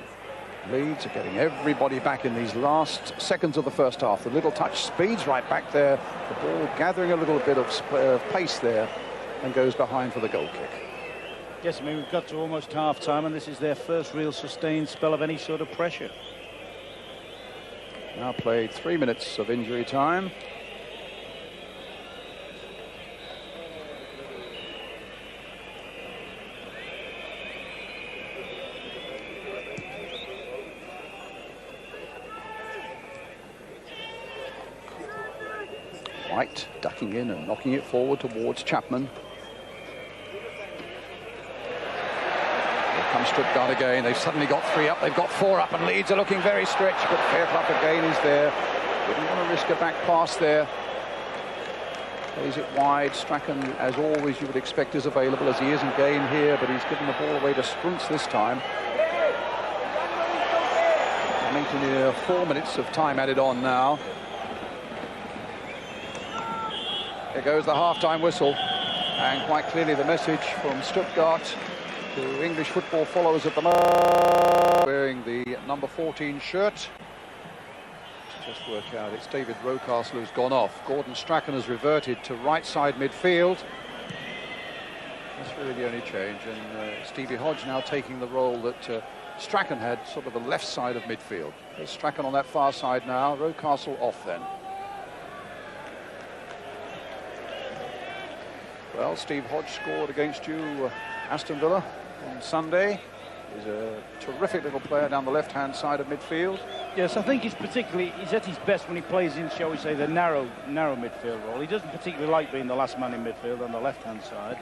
Leeds are getting everybody back in these last seconds of the first half. The little touch speeds right back there, the ball gathering a little bit of pace there and goes behind for the goal kick. Yes, I mean, we've got to almost half-time and this is their first real sustained spell of any sort of pressure. Now played 3 minutes of injury time. White ducking in and knocking it forward towards Chapman. Comes Stuttgart again. They've suddenly got 3 up, they've got 4 up, and Leeds are looking very stretched, but Fairclough again is there. Didn't want to risk a back pass there. Plays it wide. Strachan, as always, you would expect is available, as he isn't Gain here, but he's given the ball away to Struntz this time. Coming to near 4 minutes of time added on now. There goes the half-time whistle, and quite clearly the message from Stuttgart to English football followers at the moment, wearing the number 14 shirt. Let's just work out, it's David Rocastle who's gone off. Gordon Strachan has reverted to right side midfield. That's really the only change, and Stevie Hodge now taking the role that Strachan had, sort of the left side of midfield. There's Strachan on that far side now, Rocastle off then. Well, Steve Hodge scored against you, Aston Villa, on Sunday. He's a terrific little player down the left-hand side of midfield. Yes, I think he's at his best when he plays in, shall we say, the narrow midfield role. He doesn't particularly like being the last man in midfield on the left-hand side.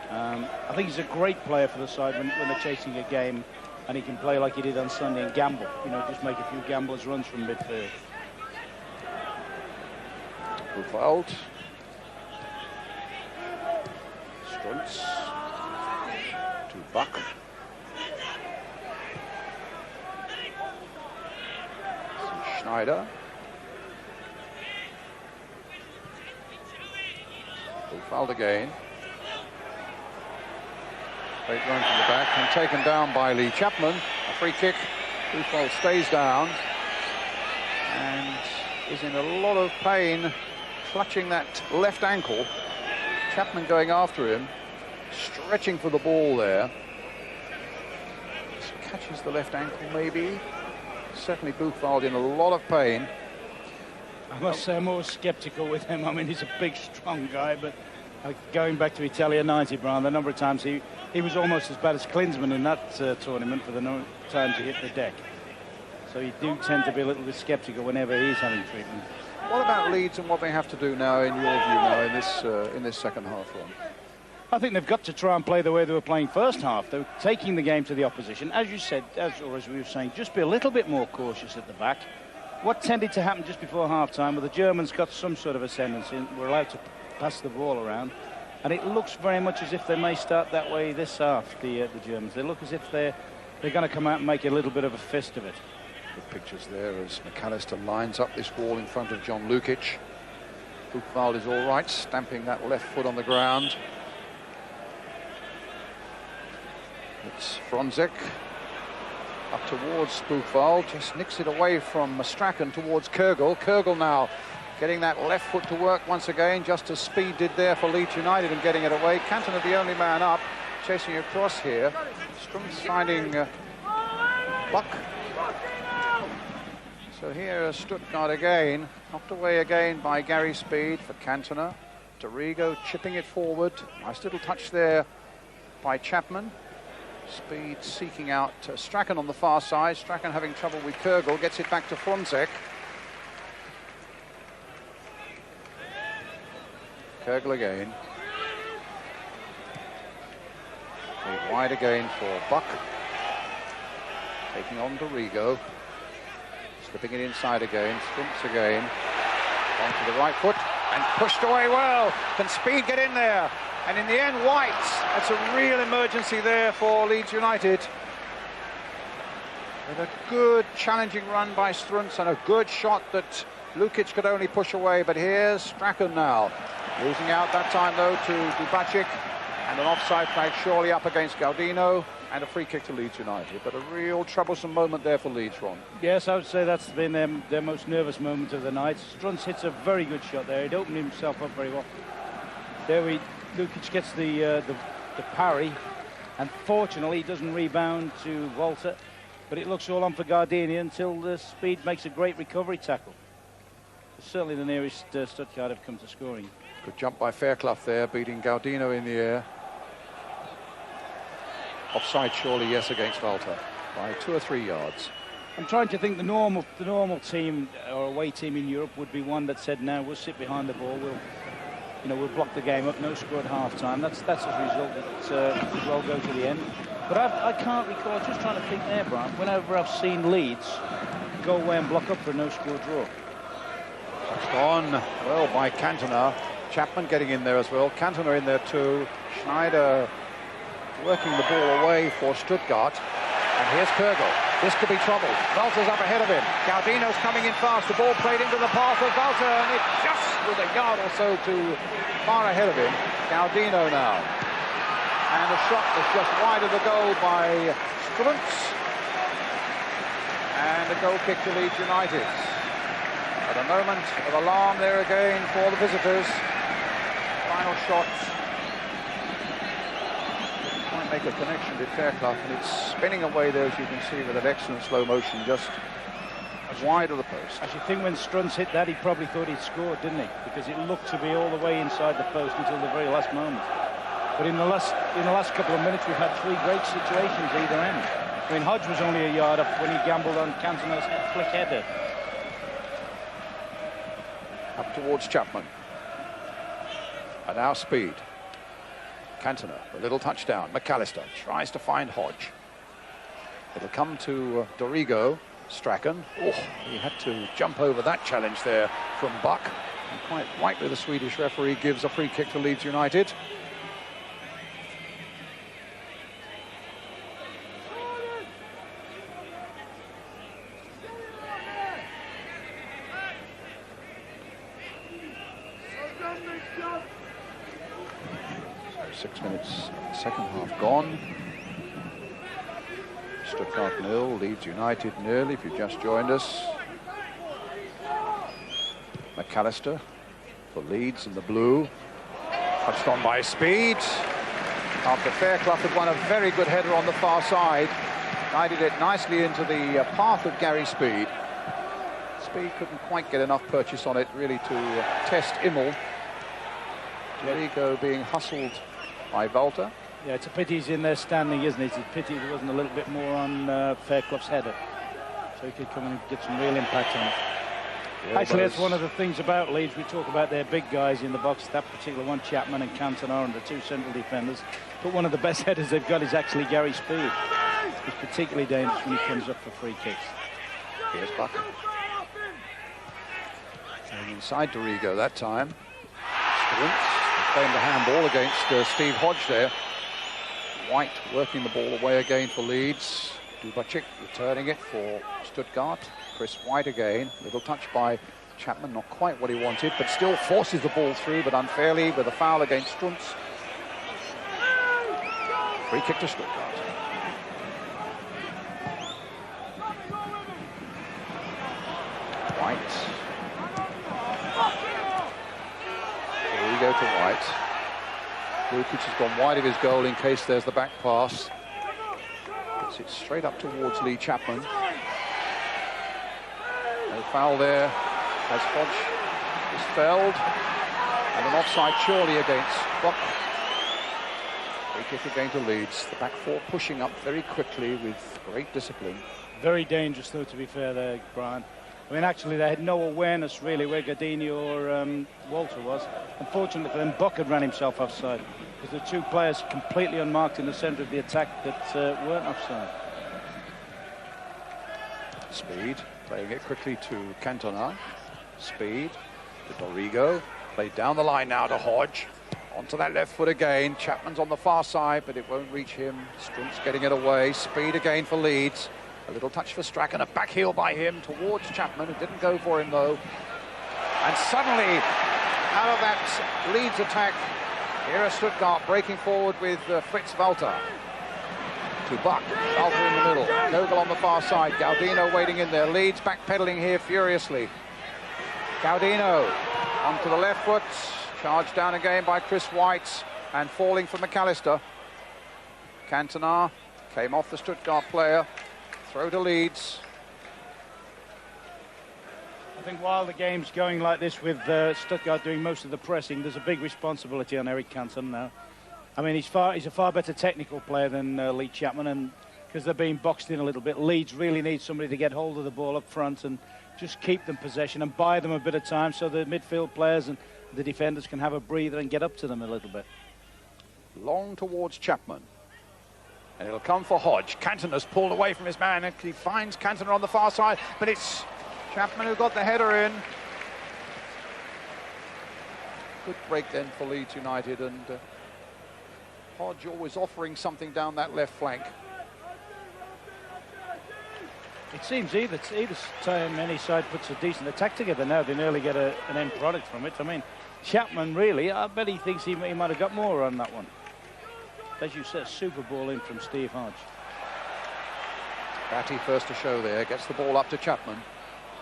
I think he's a great player for the side when they're chasing a game, and he can play like he did on Sunday and gamble. You know, just make a few gamblers runs from midfield. Buchwald. Struntz to Buck. Schneider. Buchwald again. Great run from the back and taken down by Lee Chapman. A free kick. Buchwald stays down and is in a lot of pain, clutching that left ankle. Chapman going after him, stretching for the ball there. Just catches the left ankle maybe. Certainly Buchwald in a lot of pain. I must say I'm more sceptical with him. I mean, he's a big, strong guy, but going back to Italia 90, Brian, the number of times he was almost as bad as Klinsmann in that tournament for the number of times he hit the deck. So you do tend to be a little bit sceptical whenever he's having treatment. What about Leeds and what they have to do now, in your view, now in this second half run? I think they've got to try and play the way they were playing first half. They're taking the game to the opposition. As you said, as we were saying, just be a little bit more cautious at the back. What tended to happen just before half-time, well, the Germans got some sort of ascendancy and were allowed to pass the ball around. And it looks very much as if they may start that way this half, the Germans. They look as if they're going to come out and make a little bit of a fist of it. Good pictures there as McAllister lines up this wall in front of John Lukic. Buchwald is all right, stamping that left foot on the ground. It's Fronzek up towards Buchwald, just nicks it away from Strachan towards Kürgel. Kürgel now getting that left foot to work once again, just as Speed did there for Leeds United and getting it away. Cantona the only man up, chasing across here. Struntz finding Buck. So here is Stuttgart again, knocked away again by Gary Speed for Cantona. Dorigo chipping it forward. Nice little touch there by Chapman. Speed seeking out Strachan on the far side. Strachan having trouble with Kürgel, gets it back to Fronzek. Kürgel again. Lead wide again for Buck. Taking on Dorigo. Slipping it inside again. Sprints again. Onto the right foot. And pushed away well. Can Speed get in there? And in the end, White. That's a real emergency there for Leeds United. With a good challenging run by Struntz and a good shot that Lukic could only push away. But here's Strachan now. Losing out that time, though, to Dubacic. And an offside flag surely up against Gaudino. And a free kick to Leeds United. But a real troublesome moment there for Leeds, Ron. Yes, I would say that's been their most nervous moment of the night. Struntz hits a very good shot there. He'd opened himself up very well. Lukic gets the parry. And fortunately, he doesn't rebound to Volta. But it looks all on for Gardini until the Speed makes a great recovery tackle. It's certainly the nearest Stuttgart have come to scoring. Good jump by Fairclough there, beating Gaudino in the air. Offside surely, yes, against Volta by 2 or 3 yards. I'm trying to think the normal team or away team in Europe would be one that said, "No, we'll sit behind the ball. We'll block the game up. No score at half time." That's as a result that we'll go to the end. But I can't recall. Just trying to think there, Brian. Whenever I've seen Leeds go away and block up for a no-score draw. Touched on well by Cantona. Chapman getting in there as well. Cantona in there too. Schneider working the ball away for Stuttgart. And here's Kurgel. This could be trouble. Walter's up ahead of him. Gaudino's coming in fast. The ball played into the path of Walter, and it just was a yard or so too far ahead of him. Gaudino now. And the shot was just wide of the goal by Struntz. And a goal kick to Leeds United. At a moment of alarm there again for the visitors. Final shot. Might make a connection with Fairclough, and it's spinning away there, as you can see, with an excellent slow motion, just wide of the post. I should think when Struntz hit that, he probably thought he'd scored, didn't he? Because it looked to be all the way inside the post until the very last moment. But in the last couple of minutes, we've had 3 great situations either end. I mean, Hodge was only a yard up when he gambled on Cantona's flick header. Up towards Chapman. And now Speed. Cantona, a little touchdown. McAllister tries to find Hodge. It'll come to Dorigo. Strachan. Oh, he had to jump over that challenge there from Buck. And quite rightly, the Swedish referee gives a free kick to Leeds United. So 6 minutes, second half gone. Stuttgart 0, Leeds United 0, if you've just joined us. McAllister for Leeds in the blue. Touched on by Speed. After Fairclough had won a very good header on the far side. Guided it nicely into the path of Gary Speed. Speed couldn't quite get enough purchase on it, really, to test Immel. Dorigo being hustled by Volta. Yeah, it's a pity he's in there standing, isn't it? It's a pity there wasn't a little bit more on Fairclough's header, so he could come and get some real impact on it. Yeah, actually, that's one of the things about Leeds. We talk about their big guys in the box, that particular one, Chapman and Cantona, and the 2 central defenders. But one of the best headers they've got is actually Gary Speed. He's particularly dangerous when he comes up for free kicks. Here's Buck. Going inside Dorigo that time. Playing the handball against Steve Hodge there. White working the ball away again for Leeds. Dubacic returning it for Stuttgart. Chris White again. Little touch by Chapman, not quite what he wanted, but still forces the ball through, but unfairly with a foul against Struntz. Free kick to Stuttgart. White. Here we go to White. Lukic has gone wide of his goal in case there's the back pass. Gets it straight up towards Lee Chapman. No foul there as Hodge is felled. And an offside surely against Buck. Free kick again to Leeds. The back 4 pushing up very quickly with great discipline. Very dangerous, though, to be fair there, Brian. I mean, actually, they had no awareness, really, where Gardini or Walter was. Unfortunately for them, Buck had ran himself offside, because the two players completely unmarked in the centre of the attack that weren't offside. Speed, playing it quickly to Cantona. Speed to Dorigo. Played down the line now to Hodge. Onto that left foot again. Chapman's on the far side, but it won't reach him. Struntz getting it away. Speed again for Leeds. A little touch for Strachan, a back heel by him towards Chapman, who didn't go for him though. And suddenly, out of that Leeds attack, here are Stuttgart breaking forward with Fritz Walter. To Buck, Walter in the middle, Kogel on the far side, Gaudino waiting in there. Leeds backpedaling here furiously. Gaudino onto the left foot, charged down again by Chris White, and falling for McAllister. Cantona came off the Stuttgart player. Throw to Leeds. I think while the game's going like this with Stuttgart doing most of the pressing, there's a big responsibility on Eric Cantona now. I mean, he's a far better technical player than Lee Chapman, and because they're being boxed in a little bit, Leeds really needs somebody to get hold of the ball up front and just keep them possession and buy them a bit of time so the midfield players and the defenders can have a breather and get up to them a little bit. Long towards Chapman. And it'll come for Hodge. Cantona's pulled away from his man, and he finds Cantona on the far side, but it's Chapman who got the header in. Good break then for Leeds United, and Hodge always offering something down that left flank. It seems either time any side puts a decent attack together now, they nearly get an end product from it. I mean, Chapman really, I bet he thinks he might have got more on that one. As you said, super ball in from Steve Hodge. Batty first to show there, gets the ball up to Chapman.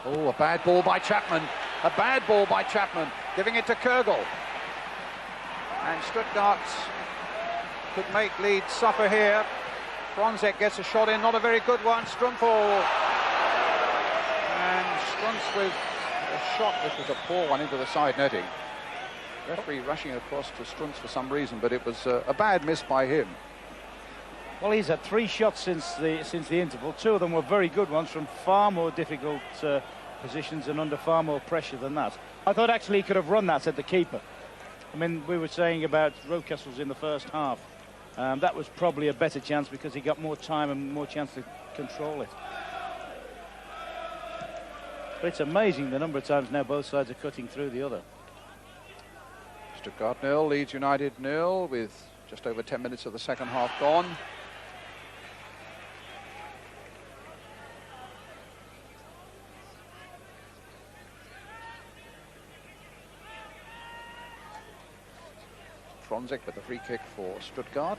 Oh, a bad ball by Chapman. A bad ball by Chapman, giving it to Kogel. And Stuttgart could make Leeds suffer here. Fronzek gets a shot in, not a very good one. Strumpel. And Struntz with a shot, which was a poor one into the side netting. Referee rushing across to Struntz for some reason, but it was a bad miss by him. Well, he's had 3 shots since the interval. 2 of them were very good ones from far more difficult positions and under far more pressure than that. I thought actually he could have run that at the keeper. I mean, we were saying about Rocastle's in the first half. That was probably a better chance because he got more time and more chance to control it. But it's amazing the number of times now both sides are cutting through the other. Stuttgart 0, Leeds United 0, with just over 10 minutes of the second half gone. Fronzek with the free kick for Stuttgart.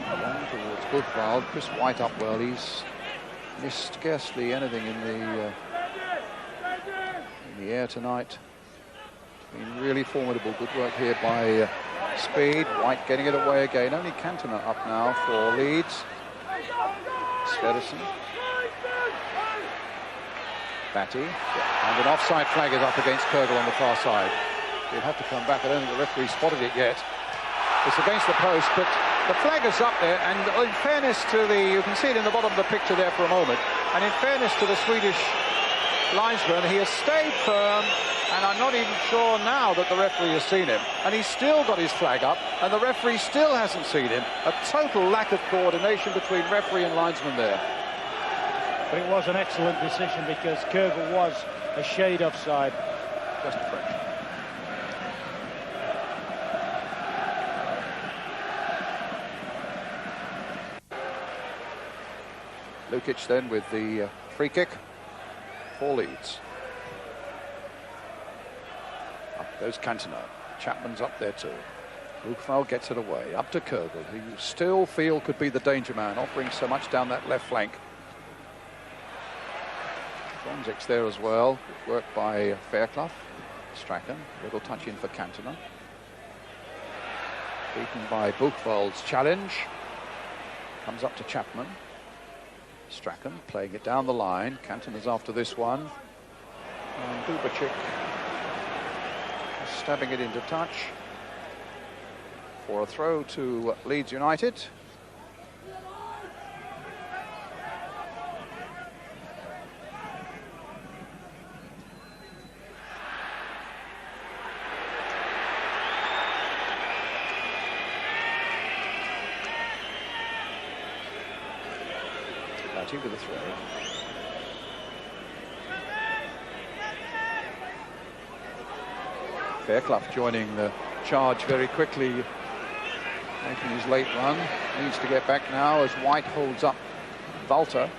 Long towards Buchwald. Chris White up well. He's missed scarcely anything in the air tonight. It's been really formidable. Good work here by Speed. White getting it away again. Only Cantona up now for Leeds. Sverrisson. Batty, and an offside flag is up against Kogel on the far side. He'll have to come back. I don't think the referee spotted it yet. It's against the post, but the flag is up there, and in fairness to you can see it in the bottom of the picture there for a moment, and in fairness to the Swedish linesman, he has stayed firm, and I'm not even sure now that the referee has seen him, and he's still got his flag up, and the referee still hasn't seen him. A total lack of coordination between referee and linesman there. But it was an excellent decision because Kogel was a shade offside. Just a fraction. Lukic then with the free kick for Leeds. Up goes Cantona. Chapman's up there too. Buchwald gets it away. Up to Kogel, who you still feel could be the danger man, offering so much down that left flank. Fronzek's there as well. Good work by Fairclough. Strachan, little touch in for Cantona. Beaten by Buchwald's challenge. Comes up to Chapman. Strachan playing it down the line. Cantona's after this one. And Dubicic stabbing it into touch. for a throw to Leeds United. Batty with a throw. Fairclough joining the charge very quickly, making his late run. Needs to get back now as White holds up Walter.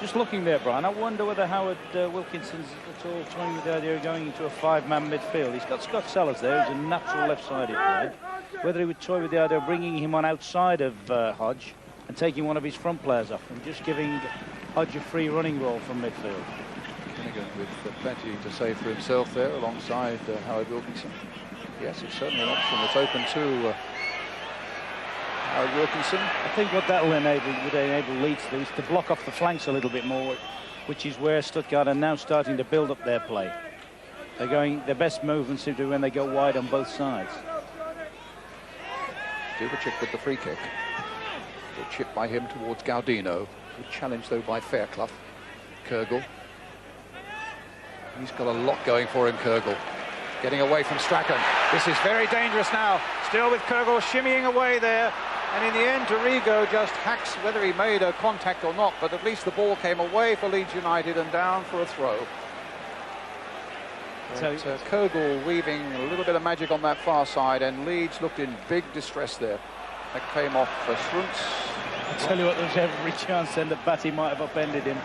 Just looking there, Brian, I wonder whether Howard Wilkinson's at all toying with the idea of going into a five-man midfield. He's got Scott Sellers there, who's a natural left-sided player. Whether he would toy with the idea of bringing him on outside of Hodge and taking one of his front players off and just giving Hodge a free running role from midfield. With plenty to say for himself there alongside Howard Wilkinson. Yes, it's certainly an option that's open to Howard Wilkinson. I think what that would enable Leeds to do is to block off the flanks a little bit more, which is where Stuttgart are now starting to build up their play. They're going, their best movements seem to be when they go wide on both sides. Dubicic with the free kick. Good chip by him towards Gaudino. Good challenge though by Fairclough. Kurgel. He's got a lot going for him, Kurgel. Getting away from Strachan. This is very dangerous now. Still with Kurgel shimmying away there. And in the end, Torrigo just hacks, whether he made a contact or not, but at least the ball came away for Leeds United and down for a throw. But, Kurgel weaving a little bit of magic on that far side, and Leeds looked in big distress there. That came off for Schruntz. I tell you what, there's every chance then that Batty might have upended him.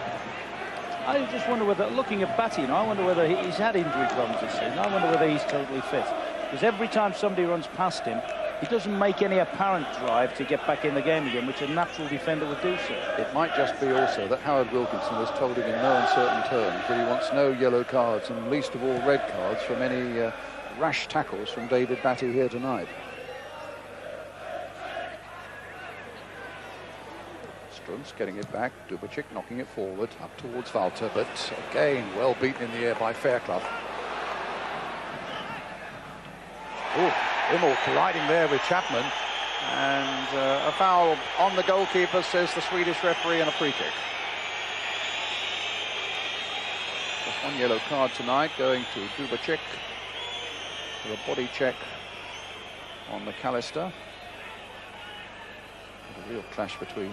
I just wonder whether, looking at Batty, I wonder whether he's had injury problems this season. I wonder whether he's totally fit. Because every time somebody runs past him, he doesn't make any apparent drive to get back in the game again, which a natural defender would do so. It might just be also that Howard Wilkinson has told him in no uncertain terms that he wants no yellow cards, and least of all red cards, from any rash tackles from David Batty here tonight. Strunz getting it back, Dubicic knocking it forward, up towards Walter, but again, well beaten in the air by Fairclough. Oh, Immel colliding there with Chapman, and a foul on the goalkeeper, says the Swedish referee, and a free kick. Just one yellow card tonight going to Dubicic for a body check on McAllister. A real clash between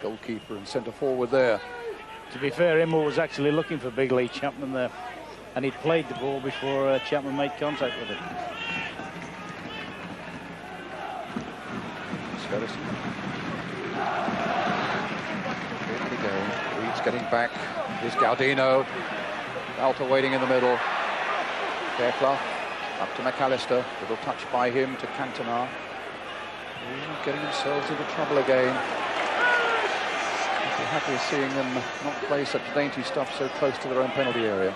goalkeeper and centre forward there. To be fair, Immel was actually looking for Big Lee Chapman there, and he'd played the ball before Chapman made contact with it. Sferris. Here we go. Reed's getting back. Here's Gaudino. Walter waiting in the middle. Fairclough up to McAllister. Little touch by him to Cantona. Getting themselves into trouble again. I'd be happy of seeing them not play such dainty stuff so close to their own penalty area.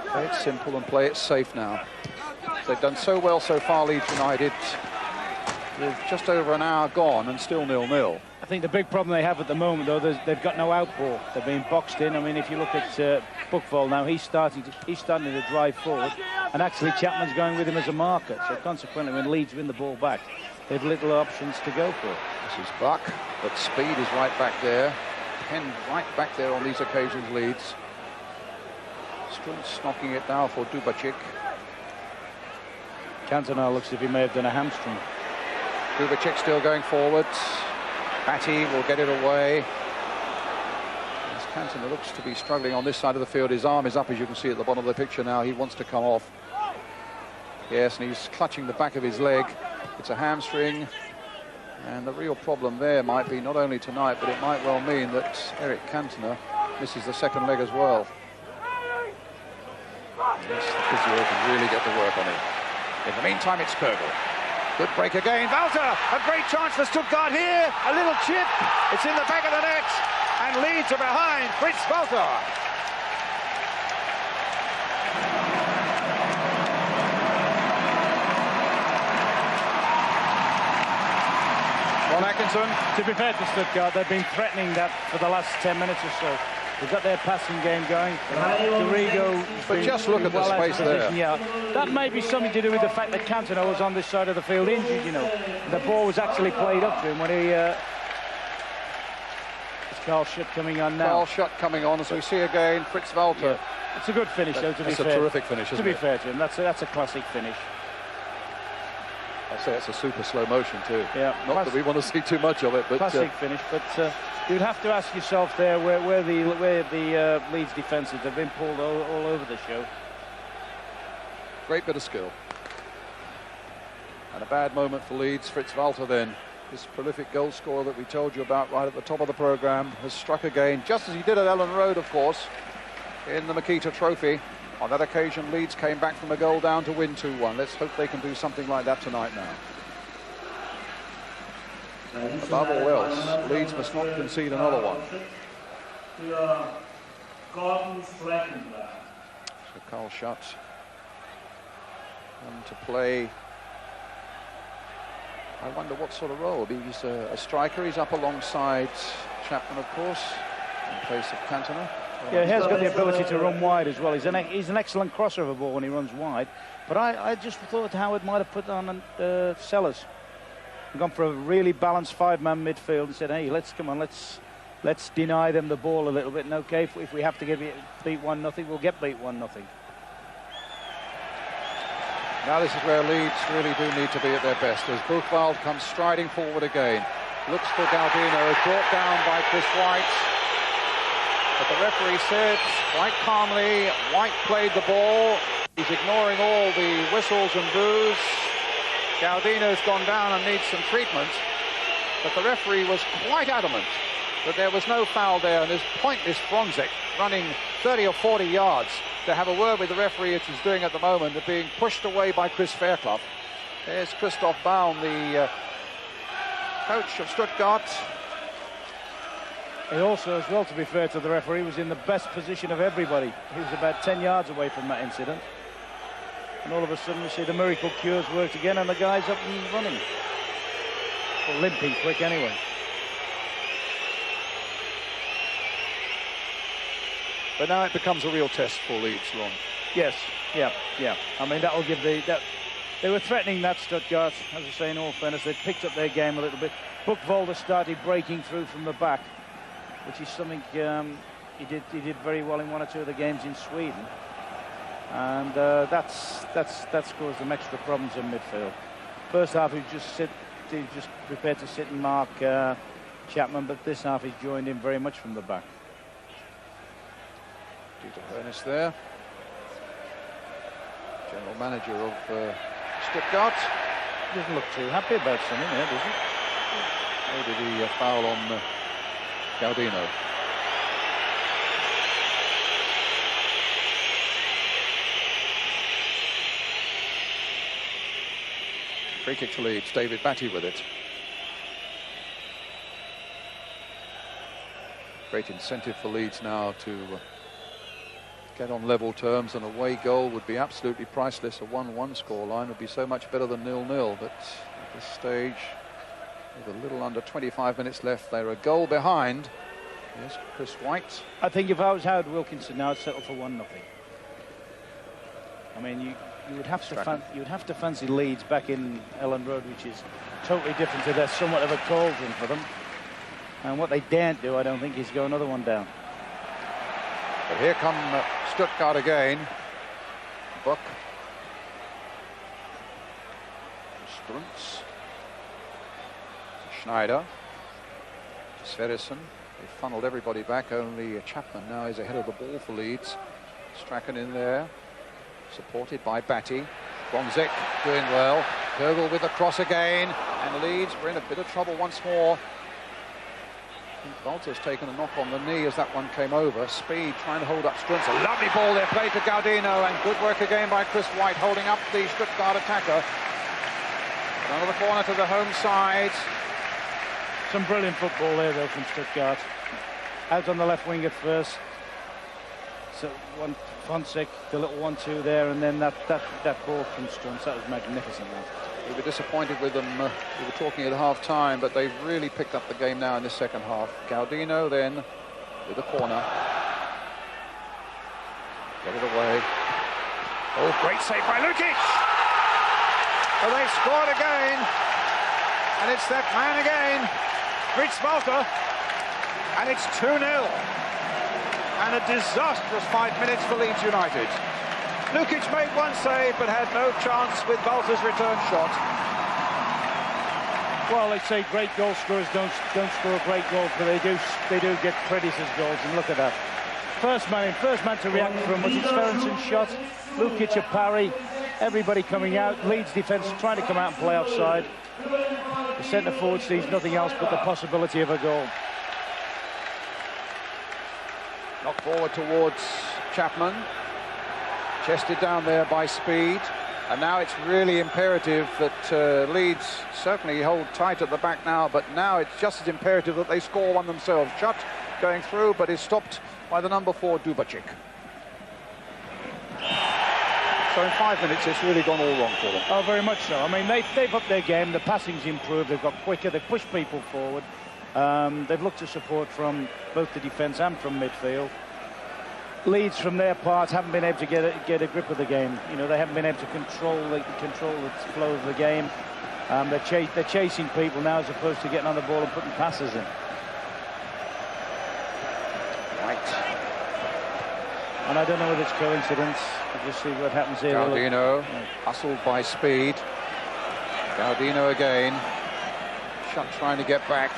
Play it simple and play it safe now. They've done so well so far, Leeds United. With just over an hour gone and still 0-0. I think the big problem they have at the moment, though, they've got no outball. They're being boxed in. I mean, if you look at Buchwald now, he's starting to drive forward, and actually Chapman's going with him as a marker. So consequently, when Leeds win the ball back, they've little options to go for. This is Buck, but speed is right back there. Pen right back there on these occasions, Leeds. Strunz knocking it now for Dubicic. Cantona looks as if he may have done a hamstring. Dubicic still going forward. Batty will get it away. As Cantona looks to be struggling on this side of the field. His arm is up, as you can see at the bottom of the picture now. He wants to come off. Yes, and he's clutching the back of his leg. It's a hamstring. And the real problem there might be not only tonight, but it might well mean that Eric Cantona misses the second leg as well. Yes, the physio can really get to work on it. In the meantime, it's Kurgel. Good break again. Walter, a great chance for Stuttgart here. A little chip. It's in the back of the net. And Leeds are behind Fritz Walter. Ron Atkinson. To be fair to Stuttgart, they've been threatening that for the last 10 minutes or so. They've got their passing game going. Dorigo, but just look at the space there. Yeah, that may be something to do with the fact that Cantona was on this side of the field injured, you know. The ball was actually played up to him when he... it's Carl Schutt coming on now. Carl Schutt coming on, as we see again, Fritz Walter. Yeah. It's a good finish, though, to be fair. It's a terrific finish, isn't it? To be fair to him, that's a classic finish. I say it's a super slow motion too. Yeah, not that we want to see too much of it, but classic finish. But you'd have to ask yourself there where the Leeds defences have been pulled all over the show. Great bit of skill. And a bad moment for Leeds. Fritz Walter then, this prolific goal scorer that we told you about right at the top of the programme, has struck again, just as he did at Ellen Road, of course, in the Makita Trophy. On that occasion, Leeds came back from a goal down to win 2-1. Let's hope they can do something like that tonight now. Above all else, Leeds must not concede another one. So Carl Schutt to play. I wonder what sort of role. He's a striker. He's up alongside Chapman, of course, in place of Cantona. Yeah, he has got the ability to run wide as well. He's an excellent crossover ball when he runs wide. But I just thought Howard might have put on Sellers. Gone for a really balanced five-man midfield and said, hey, let's deny them the ball a little bit. And okay, if we have to beat 1-0, we'll get beat 1-0. Now this is where Leeds really do need to be at their best, as Buchwald comes striding forward again. Looks for Galdino, is brought down by Chris White. But the referee said quite calmly, White played the ball. He's ignoring all the whistles and boos. Galdino's gone down and needs some treatment. But the referee was quite adamant that there was no foul there, and there's pointless Bronzek running 30 or 40 yards to have a word with the referee, as he's doing at the moment, of being pushed away by Chris Fairclough. There's Christoph Baum, the coach of Stuttgart. He also, as well, to be fair to the referee, was in the best position of everybody. He was about 10 yards away from that incident. And all of a sudden we see the miracle cures worked again, and the guy's up and running. Well, limping quick anyway. But now it becomes a real test for Leeds, Ron. Yes, yeah. I mean, that'll give they were threatening that, Stuttgart, as I say, in all fairness. They picked up their game a little bit. Buchwald started breaking through from the back, which is something he did very well in one or two of the games in Sweden, and that's caused them extra problems in midfield. First half he just prepared to sit and mark Chapman, but this half he's joined in very much from the back. Dieter Hoeneß there, general manager of Stuttgart. Doesn't look too happy about something there, does he? Or did he foul on Galdino? Free kick to Leeds, David Batty with it. Great incentive for Leeds now to get on level terms. An away goal would be absolutely priceless. A 1-1 scoreline would be so much better than 0-0, but at this stage, with a little under 25 minutes left, they're a goal behind. Yes, Chris White. I think if I was Howard Wilkinson now, I'd settle for 1-0. I mean, you would have to fancy Leeds back in Ellen Road, which is totally different to that, somewhat of a cauldron for them. And what they daren't do, I don't think, is go another one down. But here come Stuttgart again. Buck. Struntz. Schneider. Sverrisson. They funneled everybody back. Only Chapman now is ahead of the ball for Leeds. Strachan in there. Supported by Batty. Bronzek doing well. Gurgle with the cross again. And Leeds were in a bit of trouble once more. Walter's taken a knock on the knee as that one came over. Speed trying to hold up Struntz. A lovely ball there played to Galdino, and good work again by Chris White holding up the Stuttgart attacker. Another corner to the home side. Some brilliant football there though from Stuttgart. Out on the left wing at first. So one Fonseca, the little 1-2 there, and then that ball from Struntz. That was magnificent. We were disappointed with them. We were talking at half-time, but they've really picked up the game now in the second half. Galdino then with the corner. Get it away. Oh, great save by Lukic! Oh, they scored again. And it's that man again, Fritz Walter. And it's 2-0. And a disastrous 5 minutes for Leeds United. Lukic made one save, but had no chance with Walter's return shot. Well, they say great goal scorers don't score great goals, but they do get credit as goals, and look at that. First man to react from was it Sverenson's shot, Lukic a parry, everybody coming out, Leeds defence trying to come out and play offside. The centre forward sees nothing else but the possibility of a goal. Knocked forward towards Chapman. Chested down there by Speed. And now it's really imperative that Leeds certainly hold tight at the back now, but now it's just as imperative that they score one themselves. Shut going through, but is stopped by the number 4, Dubacik. So in 5 minutes, it's really gone all wrong for them. Oh, very much so. I mean, they've upped their game. The passing's improved. They've got quicker. They've pushed people forward. They've looked to support from both the defence and from midfield. Leeds, from their part, haven't been able to get a grip of the game. You know, they haven't been able to control the flow of the game. They're chasing people now as opposed to getting on the ball and putting passes in. Right. And I don't know whether it's coincidence. We'll just see what happens here. Gaudino, hustled by Speed. Gaudino again. Shut trying to get back.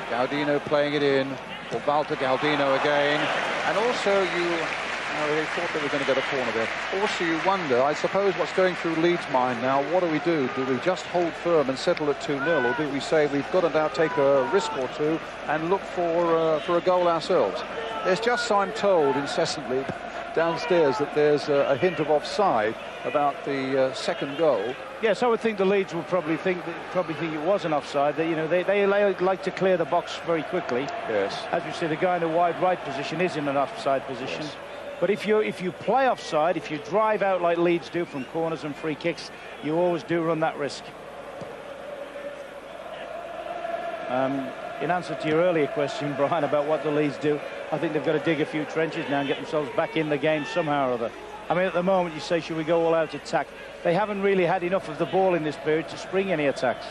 Gaudino playing it in. For Walter, Gaudino again. And also they thought they were going to get a corner there. Also you wonder, I suppose, what's going through Leeds' mind now. What do we do? Do we just hold firm and settle at 2-0, or do we say we've got to now take a risk or two and look for a goal ourselves? There's just, I'm told, incessantly downstairs that there's a hint of offside about the second goal. Yes, I would think the Leeds will probably think it was an offside. That, you know, they like to clear the box very quickly. Yes. As you see, the guy in the wide right position is in an offside position. Yes. But if you play offside, if you drive out like Leeds do from corners and free kicks, you always do run that risk. In answer to your earlier question, Brian, about what the Leeds do, I think they've got to dig a few trenches now and get themselves back in the game somehow or other. I mean, at the moment, you say, should we go all out attack? They haven't really had enough of the ball in this period to spring any attacks.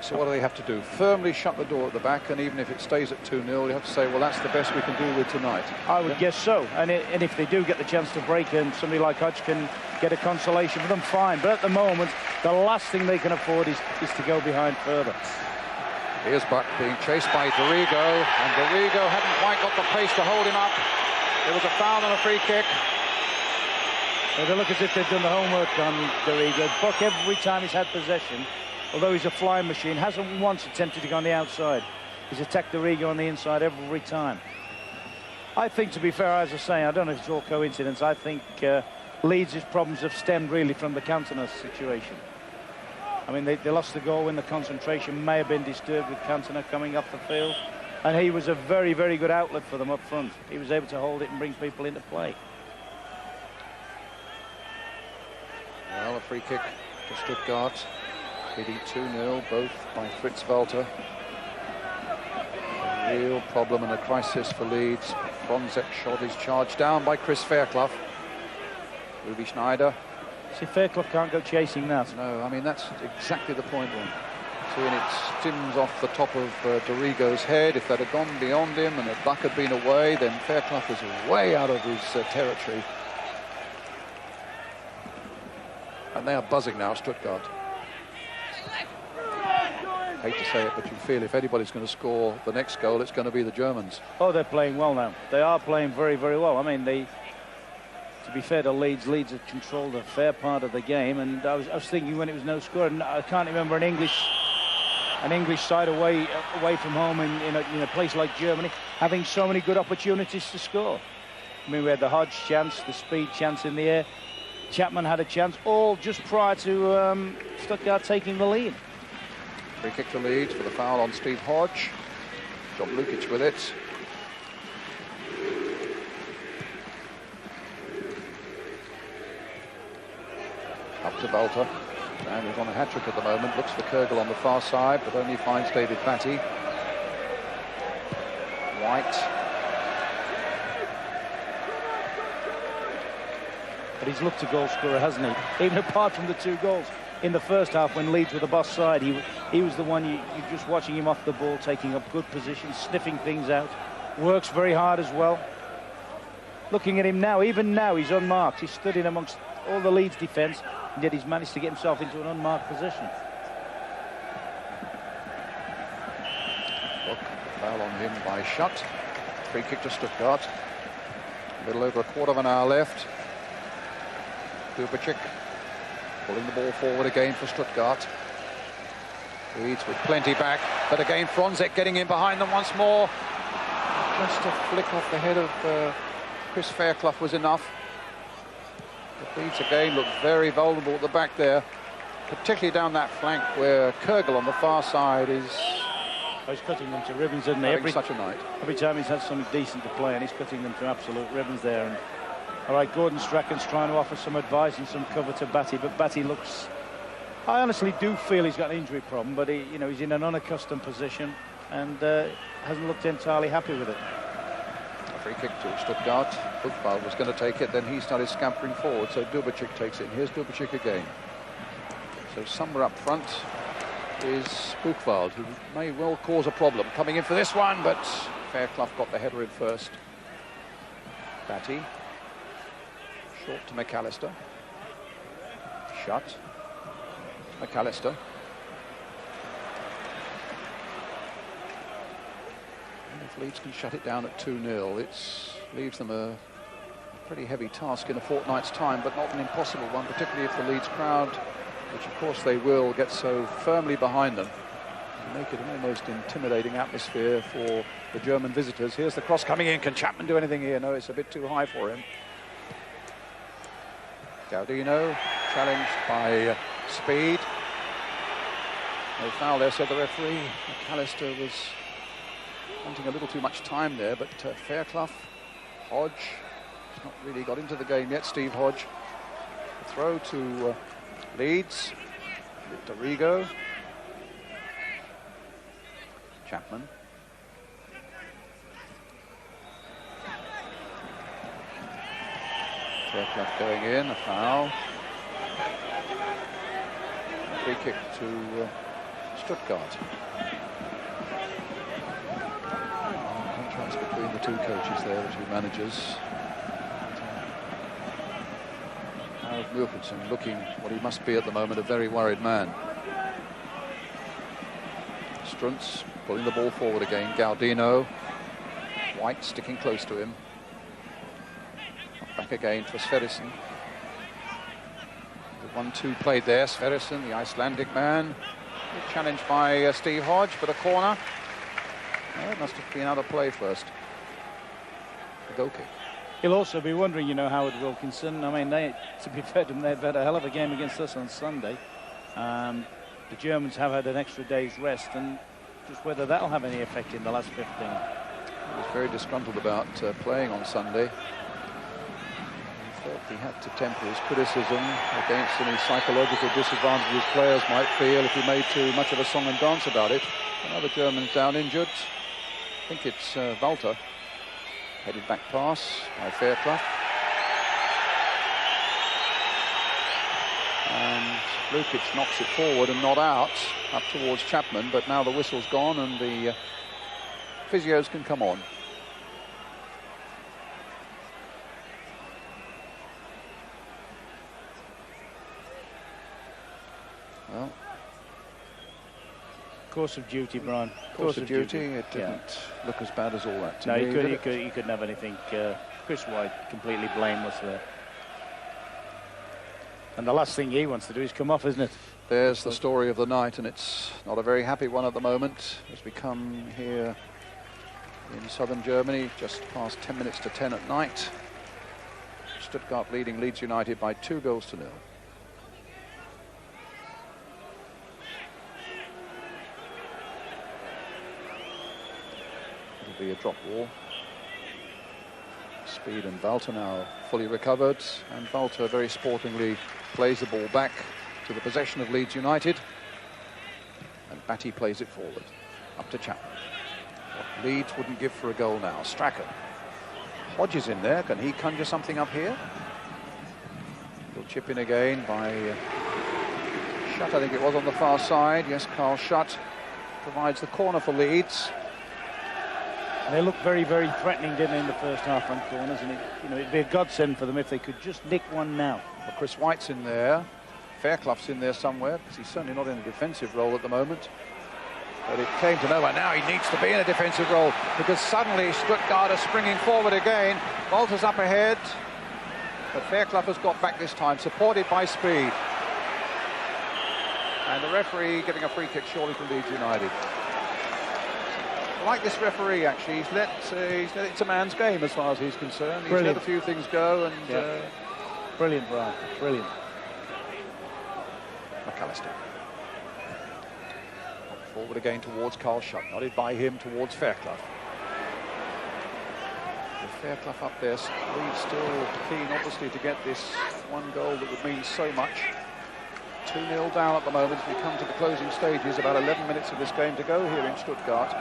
So what do they have to do? Firmly shut the door at the back, and even if it stays at 2-0, you have to say, well, that's the best we can do with tonight. I would guess so. And if they do get the chance to break and somebody like Hodge can get a consolation for them, fine. But at the moment, the last thing they can afford is to go behind further. Here's Buck being chased by Dorigo, and Dorigo hadn't quite got the pace to hold him up. There was a foul and a free kick. Well, they look as if they've done the homework on Dorigo. Buck, every time he's had possession, although he's a flying machine, hasn't once attempted to go on the outside. He's attacked Dorigo on the inside every time. I think, to be fair, as I say, I don't know if it's all coincidence. I think Leeds' problems have stemmed really from the Cantona situation. I mean, they lost the goal when the concentration may have been disturbed with Cantona coming off the field. And he was a very, very good outlet for them up front. He was able to hold it and bring people into play. Well, a free kick to Stuttgart. Leading 2-0, both by Fritz Walter. A real problem and a crisis for Leeds. Bronzek's shot is charged down by Chris Fairclough. Ruby Schneider. See, Fairclough can't go chasing that. No, I mean, that's exactly the point then. Seeing it stims off the top of Dorigo's head. If that had gone beyond him and if Buck had been away, then Fairclough was way out of his territory. And they are buzzing now, Stuttgart. Hate to say it, but you feel if anybody's going to score the next goal, it's going to be the Germans. Oh, they're playing well now. They are playing very, very well. I mean, to be fair to Leeds have controlled a fair part of the game, and I was thinking when it was no score, and I can't remember an English side away from home in a place like Germany having so many good opportunities to score. I mean, we had the Hodge chance, the Speed chance in the air, Chapman had a chance, all just prior to Stuttgart taking the lead. Free kick to Leeds for the foul on Steve Hodge. John Lukic with it. Up to Walter. And he's on a hat-trick at the moment. Looks for Kurgel on the far side, but only finds David Batty. White. but he's looked a goal scorer, hasn't he? Even apart from the 2 goals in the first half when Leeds were the boss side, he was the one you're just watching him off the ball, taking up good positions, sniffing things out. Works very hard as well. Looking at him now, even now he's unmarked. He's stood in amongst all the Leeds defence, and yet he's managed to get himself into an unmarked position. Look, foul on him by Schutt. Free kick to Stuttgart. A little over a quarter of an hour left. Dubicic pulling the ball forward again for Stuttgart. Leeds with plenty back, but again Fronzek getting in behind them once more. Just a flick off the head of Chris Fairclough was enough. The Leeds again look very vulnerable at the back there, particularly down that flank where Kurgel on the far side is... Oh, he's cutting them to ribbons, isn't he? Having such a night. Every time he's had something decent to play, and he's cutting them to absolute ribbons there. And, all right, Gordon Strachan's trying to offer some advice and some cover to Batty, but Batty looks... I honestly do feel he's got an injury problem, but he's in an unaccustomed position and hasn't looked entirely happy with it. A free kick to Stuttgart. Buchwald was going to take it, then he started scampering forward, so Dubicic takes it. And here's Dubicic again. So somewhere up front is Buchwald, who may well cause a problem. Coming in for this one, but Fairclough got the header in first. Batty. Short to McAllister. Schutt. McAllister. And if Leeds can shut it down at 2-0, it leaves them a pretty heavy task in a fortnight's time, but not an impossible one, particularly if the Leeds crowd, which of course they will, get so firmly behind them and make it an almost intimidating atmosphere for the German visitors. Here's the cross coming in. Can Chapman do anything here? No, it's a bit too high for him. Gaudino challenged by Speed. No foul there, said the referee. McAllister was wanting a little too much time there, but Fairclough, Hodge, he's not really got into the game yet, Steve Hodge. The throw to Leeds, Dorigo, Chapman. Fairclough going in, a foul. Free kick to Stuttgart. Contrast between the 2 coaches there, the 2 managers. Harold Wilkinson looking what he must be at the moment, a very worried man. Struntz pulling the ball forward again. Gaudino. White sticking close to him. Back again for Sverrisson. The 1-2 played there. Sverrisson, the Icelandic man. Challenged by Steve Hodge, but a corner. Oh, it must have been out of play first. A goal kick. He'll also be wondering, Howard Wilkinson. I mean, to be fair to them, they've had a hell of a game against us on Sunday. The Germans have had an extra day's rest, and just whether that'll have any effect in the last 15. He was very disgruntled about playing on Sunday. He had to temper his criticism against any psychological disadvantage his players might feel if he made too much of a song and dance about it. Another German's down injured. I think it's Walter. Headed back pass by Fairclough. And Lukic knocks it forward and not out, up towards Chapman, but now the whistle's gone and the physios can come on. Well, course of duty, Brian. Course of duty. It didn't look as bad as all that to me. No, you couldn't have anything. Chris White completely blameless there. And the last thing he wants to do is come off, isn't it? There's the story of the night, and it's not a very happy one at the moment as we come here in southern Germany, just past 10 minutes to 10 at night. Stuttgart leading Leeds United by 2-0. It'll be a drop ball. Speed and Walter now fully recovered, and Walter very sportingly plays the ball back to the possession of Leeds United, and Batty plays it forward up to Chapman. What Leeds wouldn't give for a goal now. Strachan. Hodge is in there. Can he conjure something up here? chip in again by Schutt, I think it was, on the far side. Yes, Carl Schutt provides the corner for Leeds. And they looked very, very threatening, didn't they, in the first half on corners, and it'd be a godsend for them if they could just nick one now. Well, Chris White's in there. Fairclough's in there somewhere, because he's certainly not in a defensive role at the moment. But it came to nowhere. Now he needs to be in a defensive role, because suddenly Stuttgart are springing forward again. Walter's up ahead, but Fairclough has got back this time, supported by speed. And the referee getting a free kick, surely, from Leeds United. I like this referee, actually. He's let it's a man's game as far as he's concerned. He's let a few things go, and brilliant, Brian, brilliant. McAllister. Forward again towards Carl Schutt, nodded by him towards Fairclough. With Fairclough up there, Leeds still keen, obviously, to get this one goal that would mean so much. 2-0 down at the moment as we come to the closing stages. About 11 minutes of this game to go here in Stuttgart.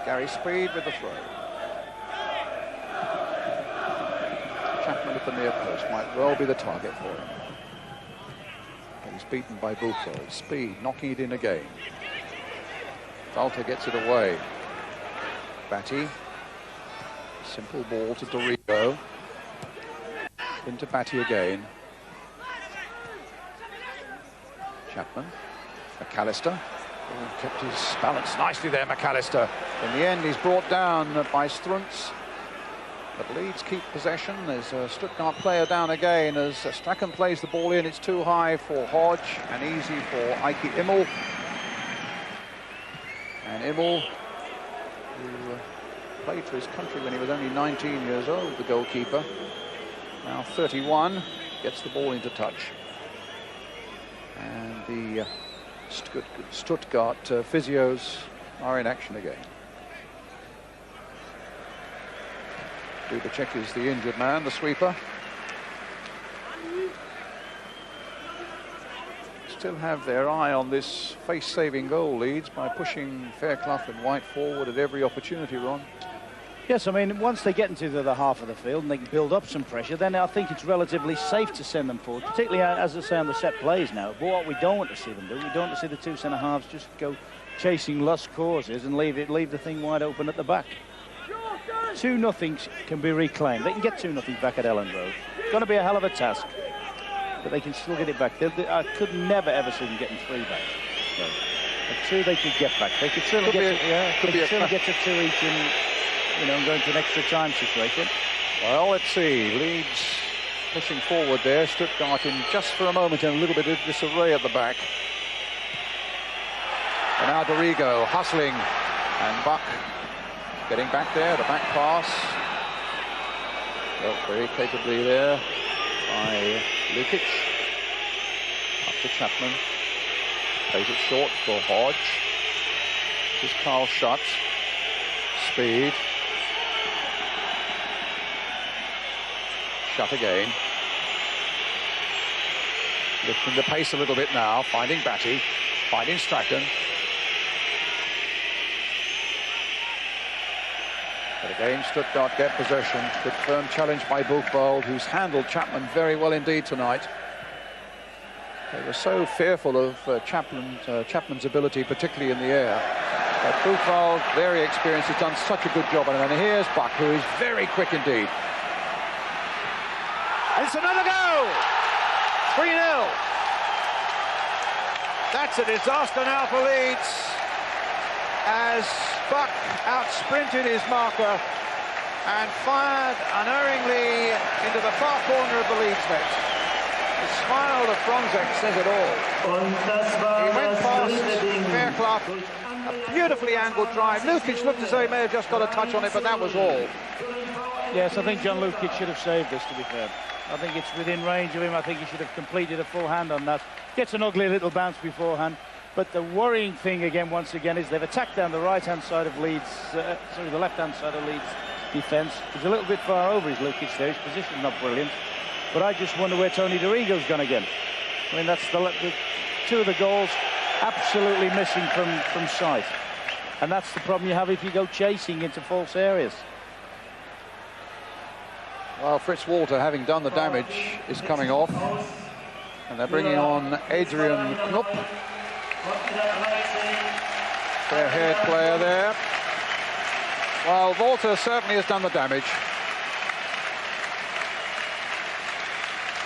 Gary Speed with the throw. Chapman at the near post might well be the target for him. But he's beaten by Buchwald. Speed knocking it in again. Walter gets it away. Batty. Simple ball to Dorigo. Into Batty again. Chapman. McAllister. Oh, kept his balance nicely there, McAllister. In the end, he's brought down by Struntz. But Leeds keep possession. There's a Stuttgart player down again as Strachan plays the ball in. It's too high for Hodge and easy for Eike Immel. And Immel, who played for his country when he was only 19 years old, the goalkeeper, now 31, gets the ball into touch. And the Stuttgart physios are in action again. Dubacek is the injured man, the sweeper. Still have their eye on this face-saving goal, Leeds, by pushing Fairclough and White forward at every opportunity, Ron. Yes, I mean, once they get into the other half of the field and they can build up some pressure, then I think it's relatively safe to send them forward, particularly, as I say, on the set plays now. But what we don't want to see them do, we don't want to see the two centre-halves just go chasing lost causes and leave the thing wide open at the back. 2-0 can be reclaimed. They can get 2-0 back at Ellen Road. It's going to be a hell of a task, but they can still get it back. I could never, ever see them getting 3 back. So, at 2 they could get back. They could certainly get to 2 each in, going to an extra time situation. Well, let's see. Leeds pushing forward there. Stuttgart in just for a moment in a little bit of disarray at the back. And now Dorigo hustling, and Buck getting back there, the back pass. Dealt very capably there by Lukic. Up to Chapman. Plays it short for Hodge. This is Carl Schutt. Speed. Schutt again. Lifting the pace a little bit now, finding Batty, finding Strachan. But again, Stuttgart get possession. Good firm challenge by Buchwald, who's handled Chapman very well indeed tonight. They were so fearful of Chapman's ability, particularly in the air. But Buchwald, very experienced, has done such a good job. And here's Buck, who is very quick indeed. And it's another goal! 3-0. That's a disaster now for Leeds, as Buck out-sprinted his marker and fired unerringly into the far corner of the Leeds net. The smile of Bronzek says it all. He went past Fairclough, a beautifully angled drive. Lukic looked as though he may have just got a touch on it, but that was all. Yes, I think John Lukic should have saved this, to be fair. I think it's within range of him. I think he should have completed a full hand on that. Gets an ugly little bounce beforehand. But the worrying thing again, once again, is they've attacked down the right-hand side of Leeds, the left-hand side of Leeds' defence. He's a little bit far over his Lukic there. His position's not brilliant. But I just wonder where Tony Dorigo's gone again. I mean, that's the 2 of the goals absolutely missing from sight. And that's the problem you have if you go chasing into false areas. Well, Fritz Walter, having done the damage, is coming off. And they're bringing on Adrian Knupp. Their head player there. Well, Walter certainly has done the damage.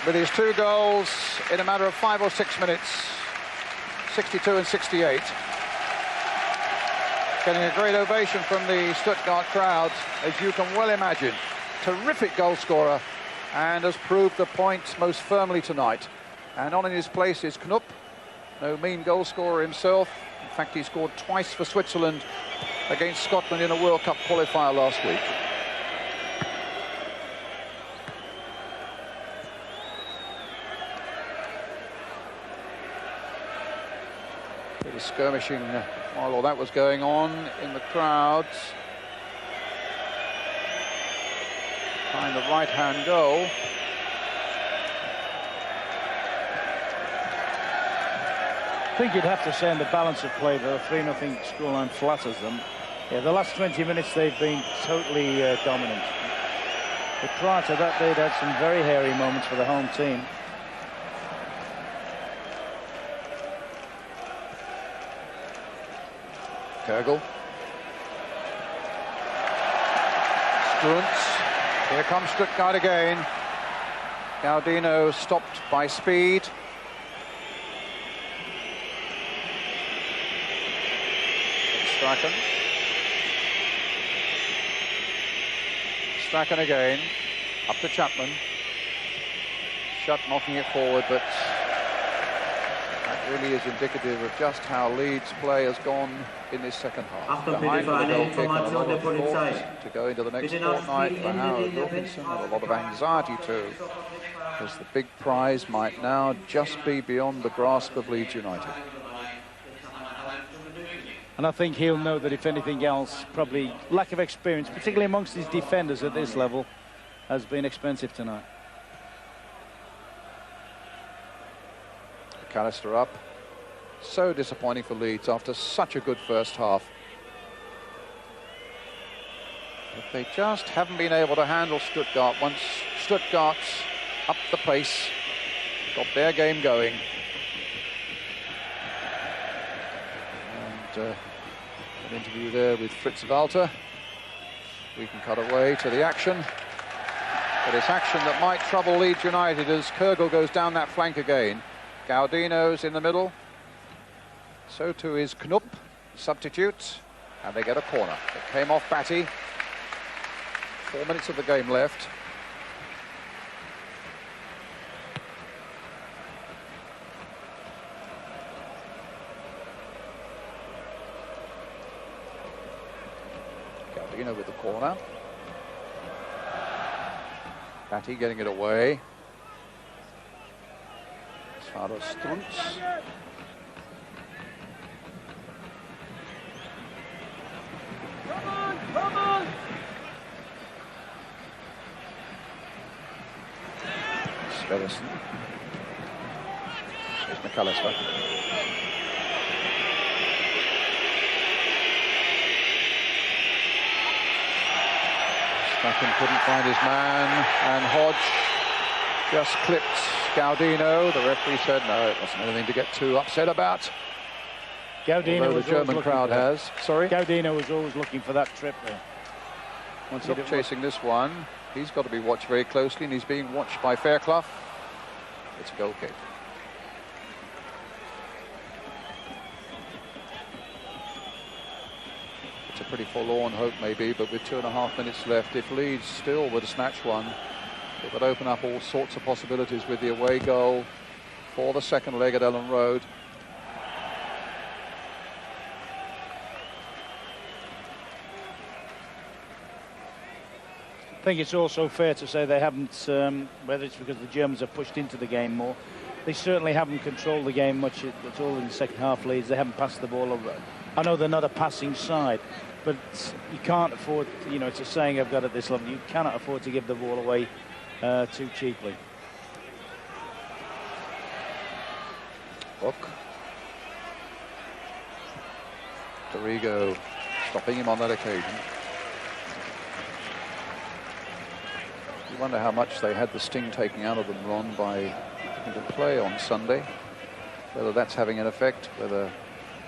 With his 2 goals in a matter of 5 or 6 minutes, 62 and 68. Getting a great ovation from the Stuttgart crowd, as you can well imagine. Terrific goal scorer, and has proved the point most firmly tonight. And on in his place is Knupp, no mean goal scorer himself. In fact, he scored twice for Switzerland against Scotland in a World Cup qualifier last week. Bit of skirmishing while all that was going on in the crowds. Behind the right-hand goal. I think you'd have to say in the balance of play, though, 3-0 scoreline flatters them. Yeah, the last 20 minutes they've been totally dominant. But prior to that, they'd had some very hairy moments for the home team. Kegel. Struntz. Here comes Stuttgart again. Gaudino stopped by speed. Strachan. Strachan again. Up to Chapman. Shutt knocking it forward, but that really is indicative of just how Leeds' play has gone in this second half. Behind the goal kick and a lot of thought to go into the next fortnight for Howard Wilkinson, and a lot of anxiety too, because the big prize might now just be beyond the grasp of Leeds United. And I think he'll know that if anything else, probably lack of experience, particularly amongst his defenders at this level, has been expensive tonight. McAllister up. So disappointing for Leeds after such a good first half. But they just haven't been able to handle Stuttgart once Stuttgart's up the pace, got their game going. And an interview there with Fritz Walter. We can cut away to the action. But it's action that might trouble Leeds United as Kegel goes down that flank again. Gaudino's in the middle. So too is Knupp, substitute, and they get a corner. It came off Batty. 4 minutes of the game left. Gaudino with the corner. Batty getting it away. Struntz. Come on! Sverrisson. Here's McAllister. Strachan couldn't find his man, and Hodge just clipped Gaudino. The referee said no, it wasn't anything to get too upset about. Gaudino was the German crowd has. Sorry? Gaudino was always looking for that trip there. Once he's not chasing this one, he's got to be watched very closely, and he's being watched by Fairclough. It's a goal kick. It's a pretty forlorn hope maybe, but with 2.5 minutes left, if Leeds still were to snatch one, it would open up all sorts of possibilities with the away goal for the second leg at Ellen Road. I think it's also fair to say they haven't, whether it's because the Germans have pushed into the game more, they certainly haven't controlled the game much at all in the second half. Leeds, they haven't passed the ball over. I know they're not a passing side, but you can't afford, you know, it's a saying I've got at this level, you cannot afford to give the ball away too cheaply. Hook. Dorigo stopping him on that occasion. wonder how much they had the sting taken out of them, Ron, by having to play on Sunday. Whether that's having an effect, whether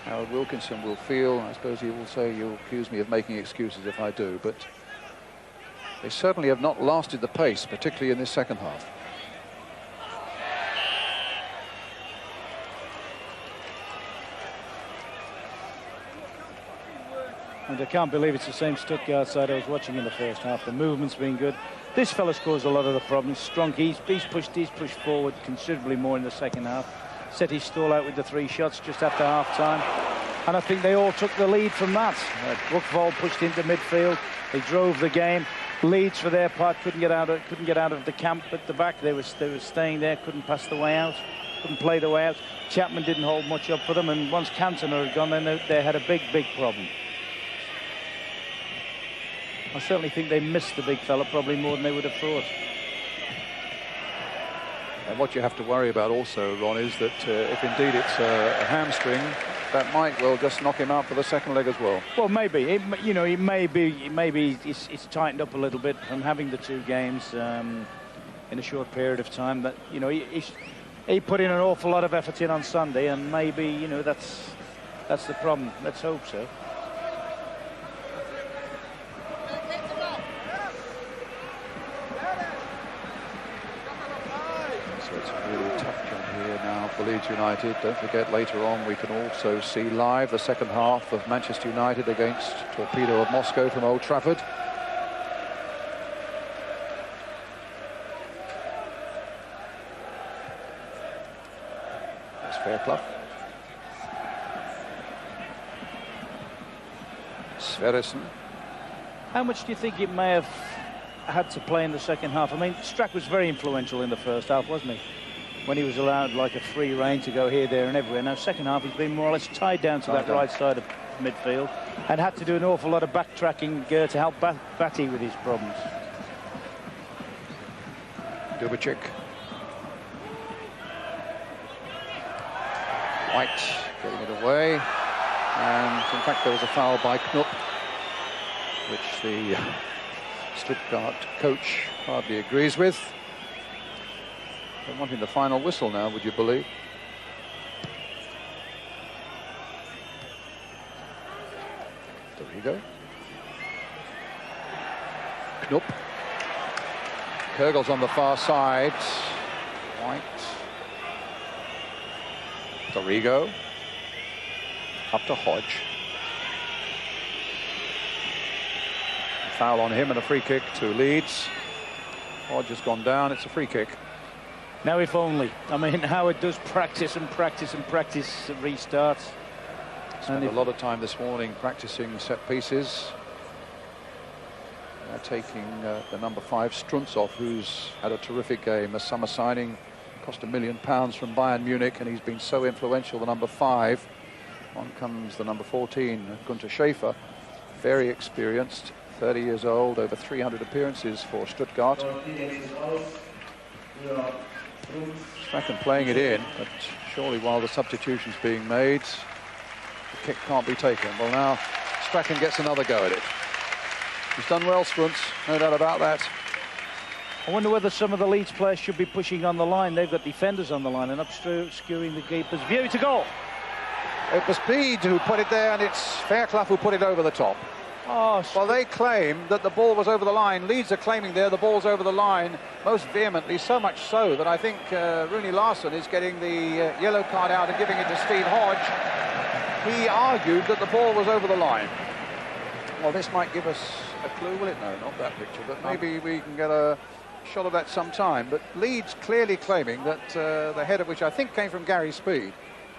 Howard Wilkinson will feel, I suppose he will say, you'll accuse me of making excuses if I do, but they certainly have not lasted the pace, particularly in this second half. And I can't believe it's the same Stuttgart side I was watching in the first half. The movement's been good. This fella's caused a lot of the problems. Strong, he's pushed forward considerably more in the second half. Set his stall out with the 3 shots just after half-time. And I think they all took the lead from that. Buchwald pushed into midfield. They drove the game. Leeds, for their part, couldn't get out of the camp at the back. They were staying there, couldn't pass the way out, couldn't play the way out. Chapman didn't hold much up for them, and once Cantona had gone, then they had a big problem. I certainly think they missed the big fella probably more than they would have thought. And what you have to worry about also, Ron, is that if indeed it's a hamstring, that might well just knock him out for the second leg as well. Well, maybe. It's tightened up a little bit from having the 2 games in a short period of time. That he put in an awful lot of effort in on Sunday, and maybe that's the problem. Let's hope so. For Leeds United. Don't forget, later on we can also see live the second half of Manchester United against Torpedo of Moscow from Old Trafford. That's Fairclough. Sverrisson. How much do you think it may have had to play in the second half? I mean, Strack was very influential in the first half, wasn't he? When he was allowed like a free rein to go here, there and everywhere. Now, second half, he's been more or less tied down to that right side of midfield and had to do an awful lot of backtracking to help Batty with his problems. Dubicic. White getting it away. And, in fact, there was a foul by Knupp, which the Stuttgart coach hardly agrees with. They're wanting the final whistle now, would you believe? There we go. Knupp. Kurgel's on the far side. White. Dorigo. Up to Hodge. A foul on him and a free kick to Leeds. Hodge has gone down. It's a free kick. Now, if only. I mean, Howard does practice and practice and practice restarts. Spent a lot of time this morning practicing set pieces. They're taking the number 5 Strunzov, who's had a terrific game, a summer signing, cost £1 million from Bayern Munich, and he's been so influential, the number 5. On comes the number 14, Gunter Schäfer, very experienced, 30 years old, over 300 appearances for Stuttgart. Strachan playing it in, but surely while the substitution's being made, the kick can't be taken. Well, now Strachan gets another go at it. He's done well, Strunz, no doubt about that. I wonder whether some of the Leeds players should be pushing on the line. They've got defenders on the line and obscuring the keeper's view to goal. It was Bede who put it there, and it's Fairclough who put it over the top. Oh, well, they claim that the ball was over the line. Leeds are claiming there the ball's over the line most vehemently, so much so that I think Rooney Larsson is getting the yellow card out and giving it to Steve Hodge. He argued that the ball was over the line. Well, this might give us a clue, will it? No, not that picture, but maybe we can get a shot of that sometime. But Leeds clearly claiming that the header, which I think came from Gary Speed,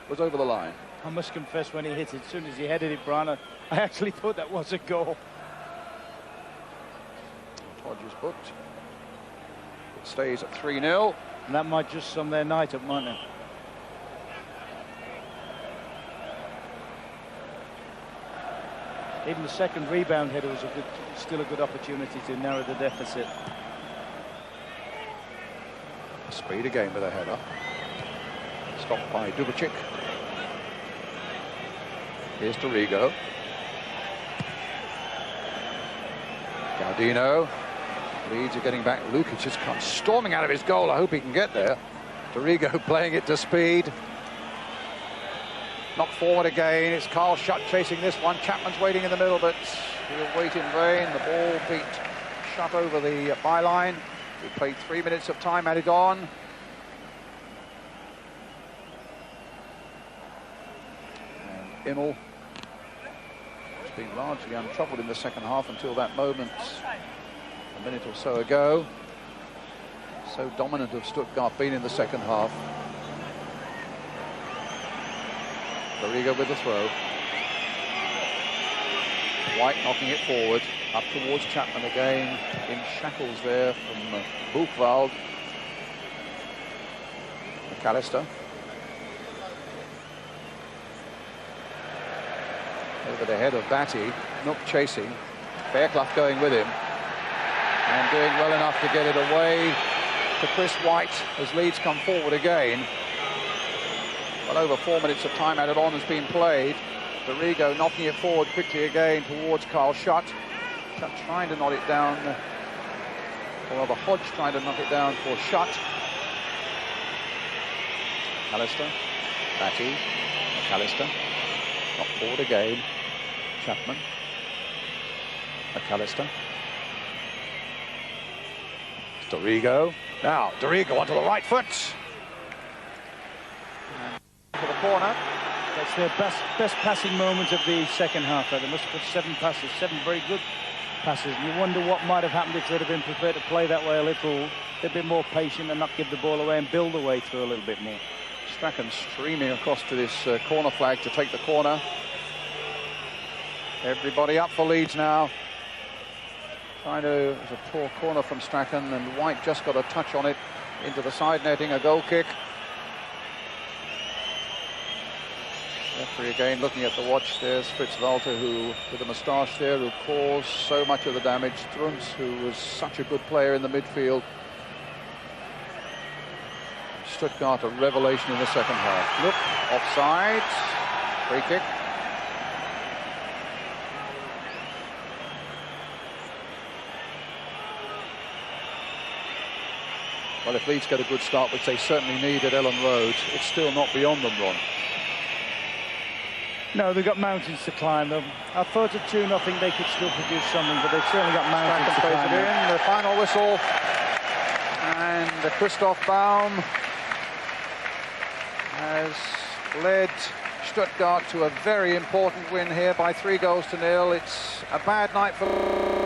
was over the line. I must confess, when he hit it, as soon as he headed it, Brian, I actually thought that was a goal. Hodge is booked. It stays at 3-0. And that might just sum their night up, mightn't it? Even the second rebound header was still a good opportunity to narrow the deficit. Speed again with a header. Stopped by Dubicic. Here's Dorigo. Gaudino. Leeds are getting back. Lukic just comes storming out of his goal. I hope he can get there. Dorigo playing it to speed. Knocked forward again. It's Carl Schutt chasing this one. Chapman's waiting in the middle, but he'll wait in vain. The ball beat Schutt over the byline. We played 3 minutes of time added on. And Immel has been largely untroubled in the second half until that moment a minute or so ago. So dominant of Stuttgart been in the second half. Dorigo with the throw. White knocking it forward, up towards Chapman again, in shackles there from Buchwald. McAllister. Over the head of Batty, Nook chasing, Fairclough going with him, and doing well enough to get it away to Chris White as Leeds come forward again. Well over 4 minutes of time added on has been played. Dorigo knocking it forward quickly again towards Carl Schutt. Schutt trying to knock it down, or rather Hodge trying to knock it down for Schutt. McAllister, Batty, McAllister, knocked forward again. Chapman, McAllister, Dorigo. Now Dorigo onto the right foot. And for the corner. That's their best passing moment of the second half. They must have put 7 passes, 7 very good passes. And you wonder what might have happened if they'd have been prepared to play that way a little bit more patient and not give the ball away and build the way through a little bit more. Strachan streaming across to this corner flag to take the corner. Everybody up for Leeds now. There's a poor corner from Strachan, and White just got a touch on it into the side netting, a goal kick. Referee again looking at the watch. There's Fritz Walter, who, with a moustache there, who caused so much of the damage. Strunz, who was such a good player in the midfield. Stuttgart, a revelation in the second half. Look, offside, free kick. Well, if Leeds get a good start, which they certainly need at Ellen Road, it's still not beyond them, Ron. No, they've got mountains to climb them. I thought at 2-0 they could still produce something, but they've certainly got mountains to climb. It in, the final whistle, and Christoph Baum has led Stuttgart to a very important win here by 3 goals to 0. It's a bad night for